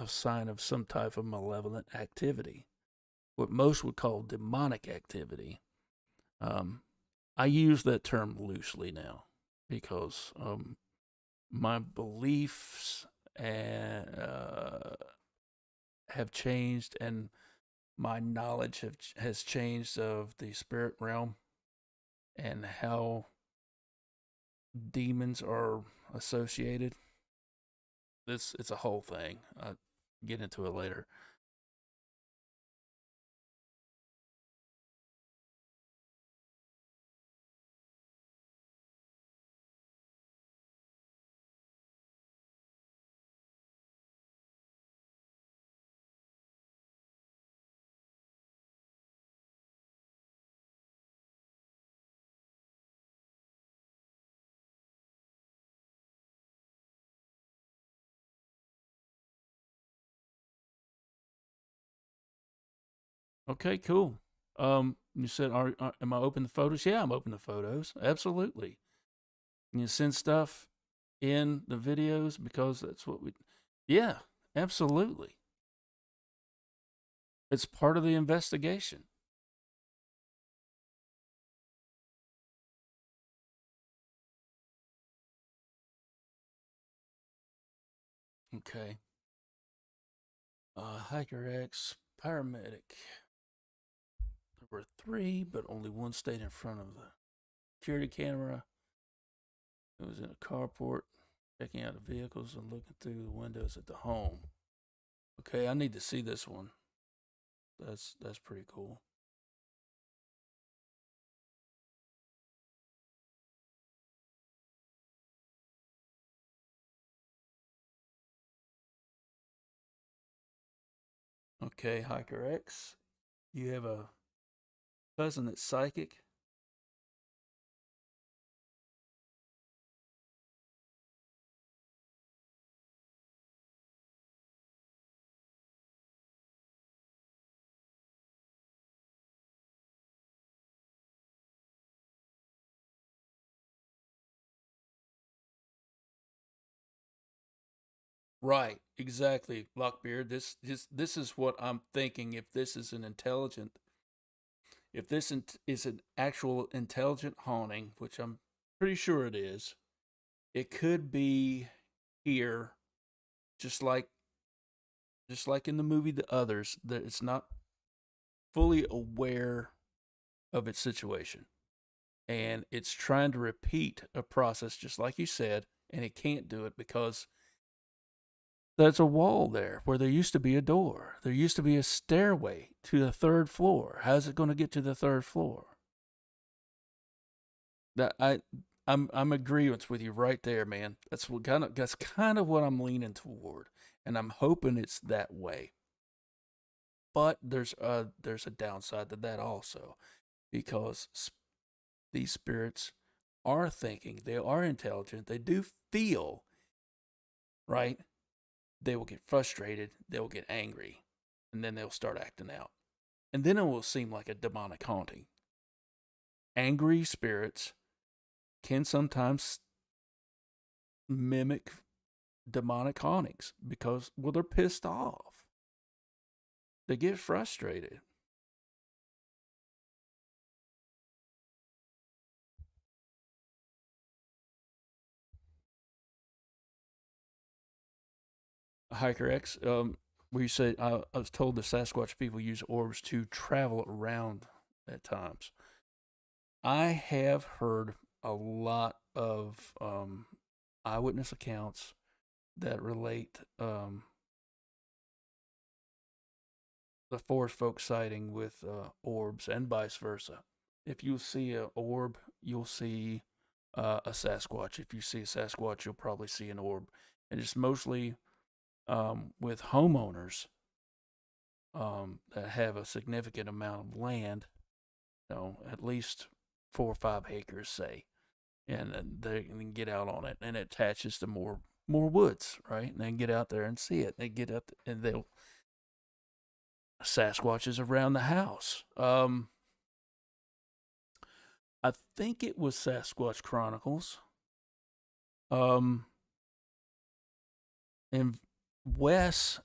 sign of some type of malevolent activity? What most would call demonic activity. I use that term loosely now because my beliefs have changed and my knowledge has changed of the spirit realm and how demons are associated. It's a whole thing. I'll get into it later. Okay, cool. You said, am I open to photos? Yeah, I'm open to photos. Absolutely. You send stuff in the videos because that's what yeah, absolutely. It's part of the investigation. Okay. Hiker X, paramedic. There were 3, but only one stayed in front of the security camera. It was in a carport, checking out the vehicles and looking through the windows at the home. Okay, I need to see this one. That's pretty cool. Okay, Hiker X, you have a cousin that's psychic. Right, exactly, Lockbeard. This is what I'm thinking. If this is an is an actual intelligent haunting, which I'm pretty sure it is, it could be here, just like in the movie The Others, that it's not fully aware of its situation, and it's trying to repeat a process, just like you said, and it can't do it because there's a wall there where there used to be a door. There used to be a stairway to the 3rd floor. How's it going to get to the 3rd floor? I'm agreeance with you right there, man. That's kind of what I'm leaning toward, and I'm hoping it's that way. But there's a downside to that also, because these spirits are thinking, they are intelligent, they do feel, right? They will get frustrated, they will get angry, and then they'll start acting out. And then it will seem like a demonic haunting. Angry spirits can sometimes mimic demonic hauntings because, well, they're pissed off. They get frustrated. Hiker X, where you say, I was told the Sasquatch people use orbs to travel around at times. I have heard a lot of eyewitness accounts that relate the forest folk sighting with orbs and vice versa. If you see an orb, you'll see a Sasquatch. If you see a Sasquatch, you'll probably see an orb. And it's mostly with homeowners that have a significant amount of land, at least 4 or 5 acres, say, and they can get out on it, and it attaches to more woods, right? And they can get out there and see it. They get up and they'll Sasquatches around the house. I think it was Sasquatch Chronicles. And Wes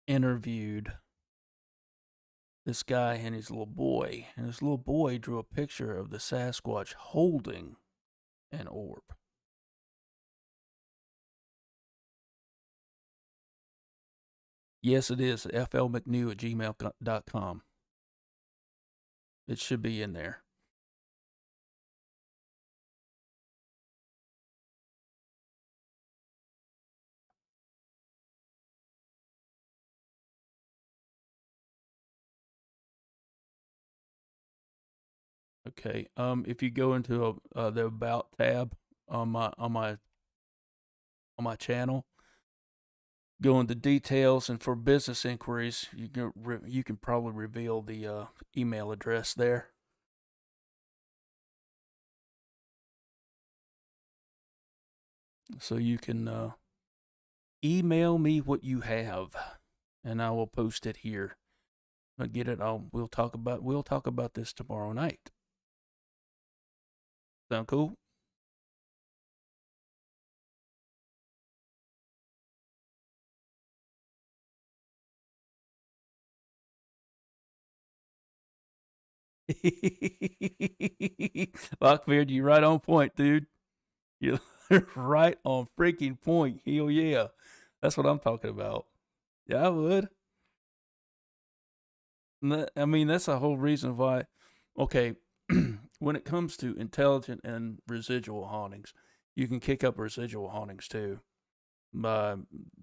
interviewed this guy and his little boy, and his little boy drew a picture of the Sasquatch holding an orb. Yes, it is flmcnew@gmail.com. It should be in there. Okay. If you go into the About tab on my channel, go into details, and for business inquiries, you can probably reveal the email address there. So you can email me what you have, and I will post it here. I'll get it. We'll talk about this tomorrow night. Sound cool? Lockbeard, you right on point, dude. You're right on freaking point. Hell yeah. That's what I'm talking about. Yeah, I would. I mean, that's the whole reason why. Okay, when it comes to intelligent and residual hauntings, you can kick up residual hauntings too by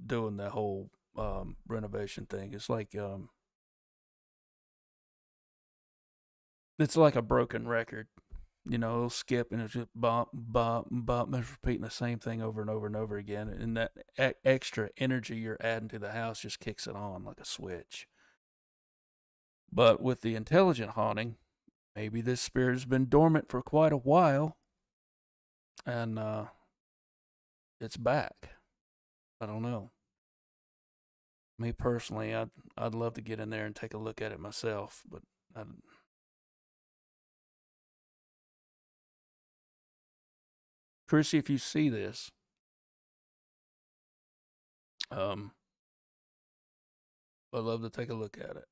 doing the whole renovation thing. It's like a broken record. It'll skip and it's just bump, bump, bump. It's repeating the same thing over and over and over again. And that extra energy you're adding to the house just kicks it on like a switch. But with the intelligent haunting, maybe this spirit has been dormant for quite a while, and it's back. I don't know. Me personally, I'd love to get in there and take a look at it myself, but Chrissy, if you see this, I'd love to take a look at it.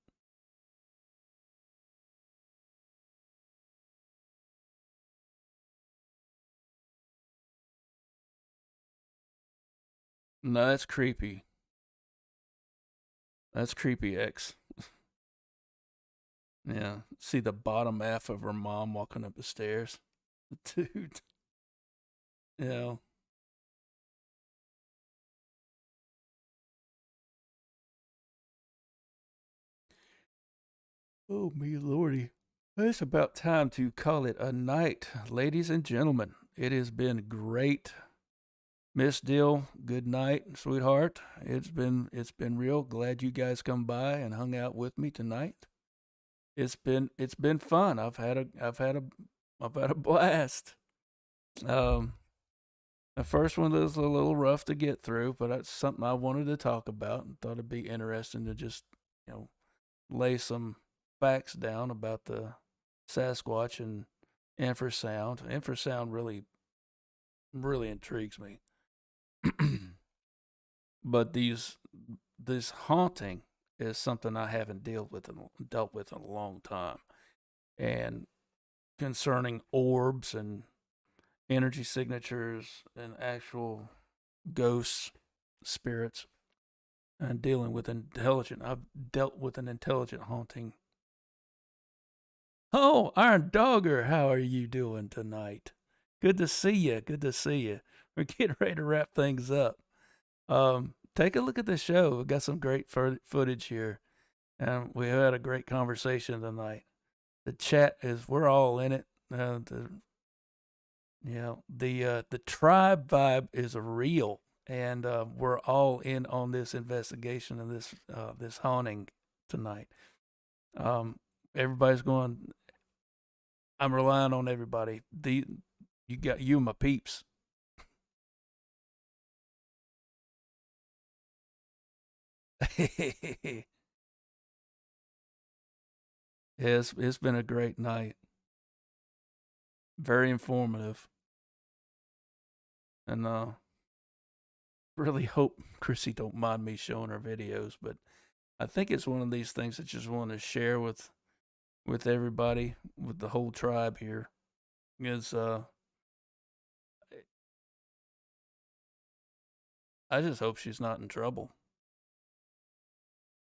No, that's creepy. That's creepy, X. Yeah, see the bottom half of her mom walking up the stairs. Dude. Yeah. Oh, me lordy. It's about time to call it a night, ladies and gentlemen. It has been great. Miss Dill, good night, sweetheart. It's been real. Glad you guys come by and hung out with me tonight. It's been fun. I've had a blast. The first one was a little rough to get through, but that's something I wanted to talk about and thought it'd be interesting to just, lay some facts down about the Sasquatch and infrasound. Infrasound really really intrigues me. But this haunting is something I haven't dealt with in a long time, and concerning orbs and energy signatures and actual ghosts, spirits, and dealing with intelligent. I've dealt with an intelligent haunting. Oh, Iron Dogger, how are you doing tonight? Good to see you. Good to see you. We're getting ready to wrap things up. Take a look at the show. We've got some great footage here, and we had a great conversation tonight. The chat we're all in it. The tribe vibe is real, and we're all in on this investigation and this haunting tonight. Everybody's going. I'm relying on everybody. You got you, my peeps. It's been a great night. Very informative. And really hope Chrissy don't mind me showing her videos, but I think it's one of these things that just want to share with everybody, with the whole tribe here. Is I just hope she's not in trouble.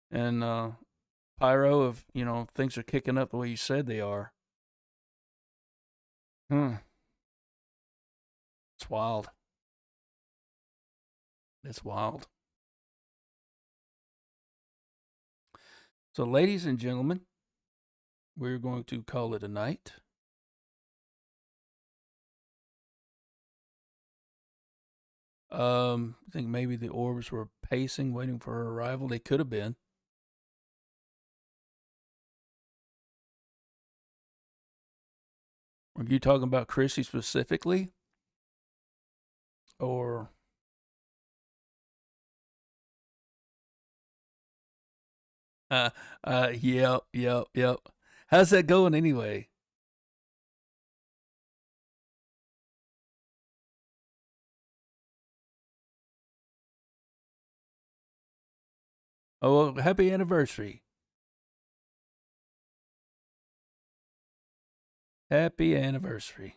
And Pyro, if things are kicking up the way you said they are, it's wild. It's wild. So, ladies and gentlemen, we're going to call it a night. I think maybe the orbs were pacing, waiting for her arrival. They could have been. Are you talking about Chrissy specifically? Or yep. How's that going anyway? Oh, well, happy anniversary. Happy anniversary.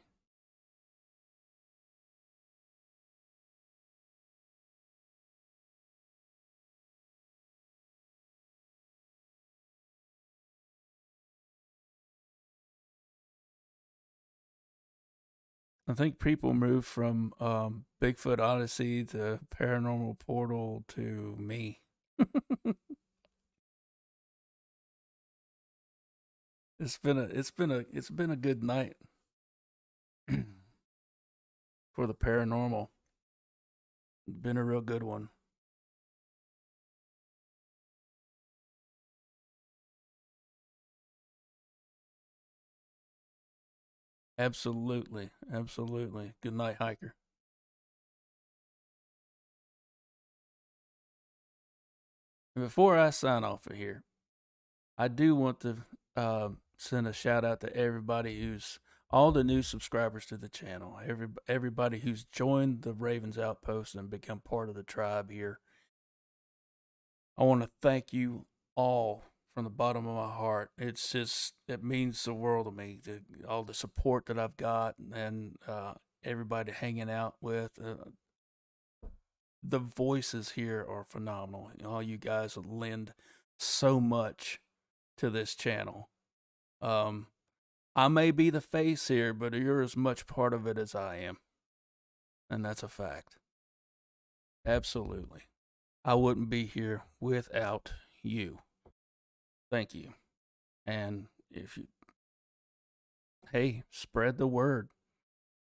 I think people move from Bigfoot Odyssey to Paranormal Portal to me. It's been a good night for the paranormal. Been a real good one. Absolutely. Good night, hiker. And before I sign off of here, I do want to send a shout out to everybody who's all the new subscribers to the channel. Everybody who's joined the Ravens Outpost and become part of the tribe here. I want to thank you all from the bottom of my heart. It means the world to me. All the support that I've got and everybody hanging out with. The voices here are phenomenal. All you guys lend so much to this channel. I may be the face here, but you're as much part of it as I am. And that's a fact. Absolutely. I wouldn't be here without you. Thank you. And hey, spread the word.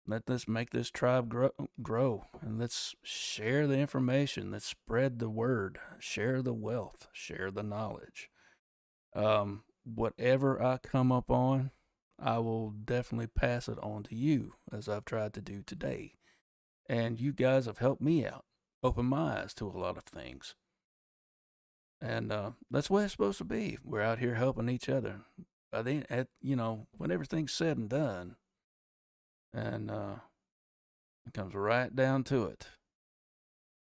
Let's make this tribe grow. And let's share the information. Let's spread the word. Share the wealth. Share the knowledge. Whatever I come up on, I will definitely pass it on to you, as I've tried to do today. And you guys have helped me out, opened my eyes to a lot of things. And that's what it's supposed to be. We're out here helping each other. When everything's said and done, and It comes right down to it.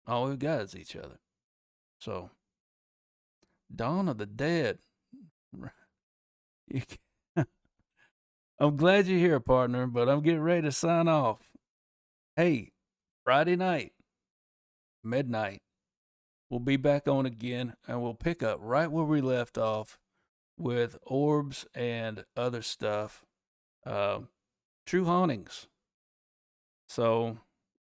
All we've got is each other. So, Dawn of the Dead. I'm glad you're here, partner, but I'm getting ready to sign off. Hey, Friday night, midnight, we'll be back on again, and we'll pick up right where we left off with Orbs and other stuff. True Hauntings. So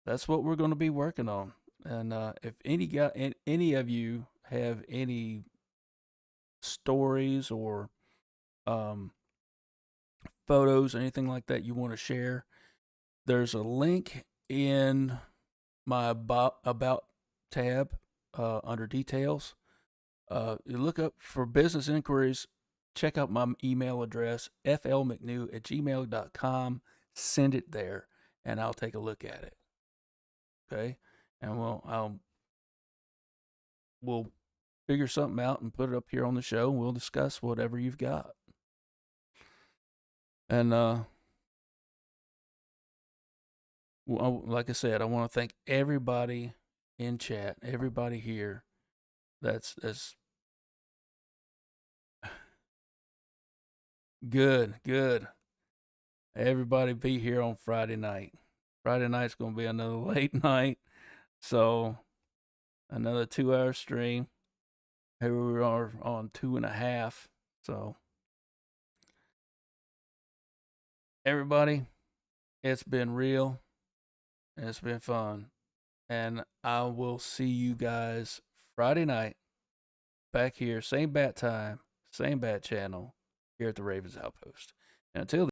that's what we're going to be working on. And if any of you have any stories or photos, anything like that you want to share, there's a link in my about tab under details. You look up for business inquiries, check out my email address, flmcnew@gmail.com. Send it there, and I'll take a look at it. Okay? And we'll figure something out and put it up here on the show, and we'll discuss whatever you've got. And like I said, I want to thank everybody in chat, everybody here. That's good. Everybody be here on Friday night. Friday night's going to be another late night. So, another 2-hour stream. Here we are on 2.5. So, everybody, it's been real. It's been fun. And I will see you guys Friday night back here. Same bat time, same bat channel here at the Ravens Outpost. And until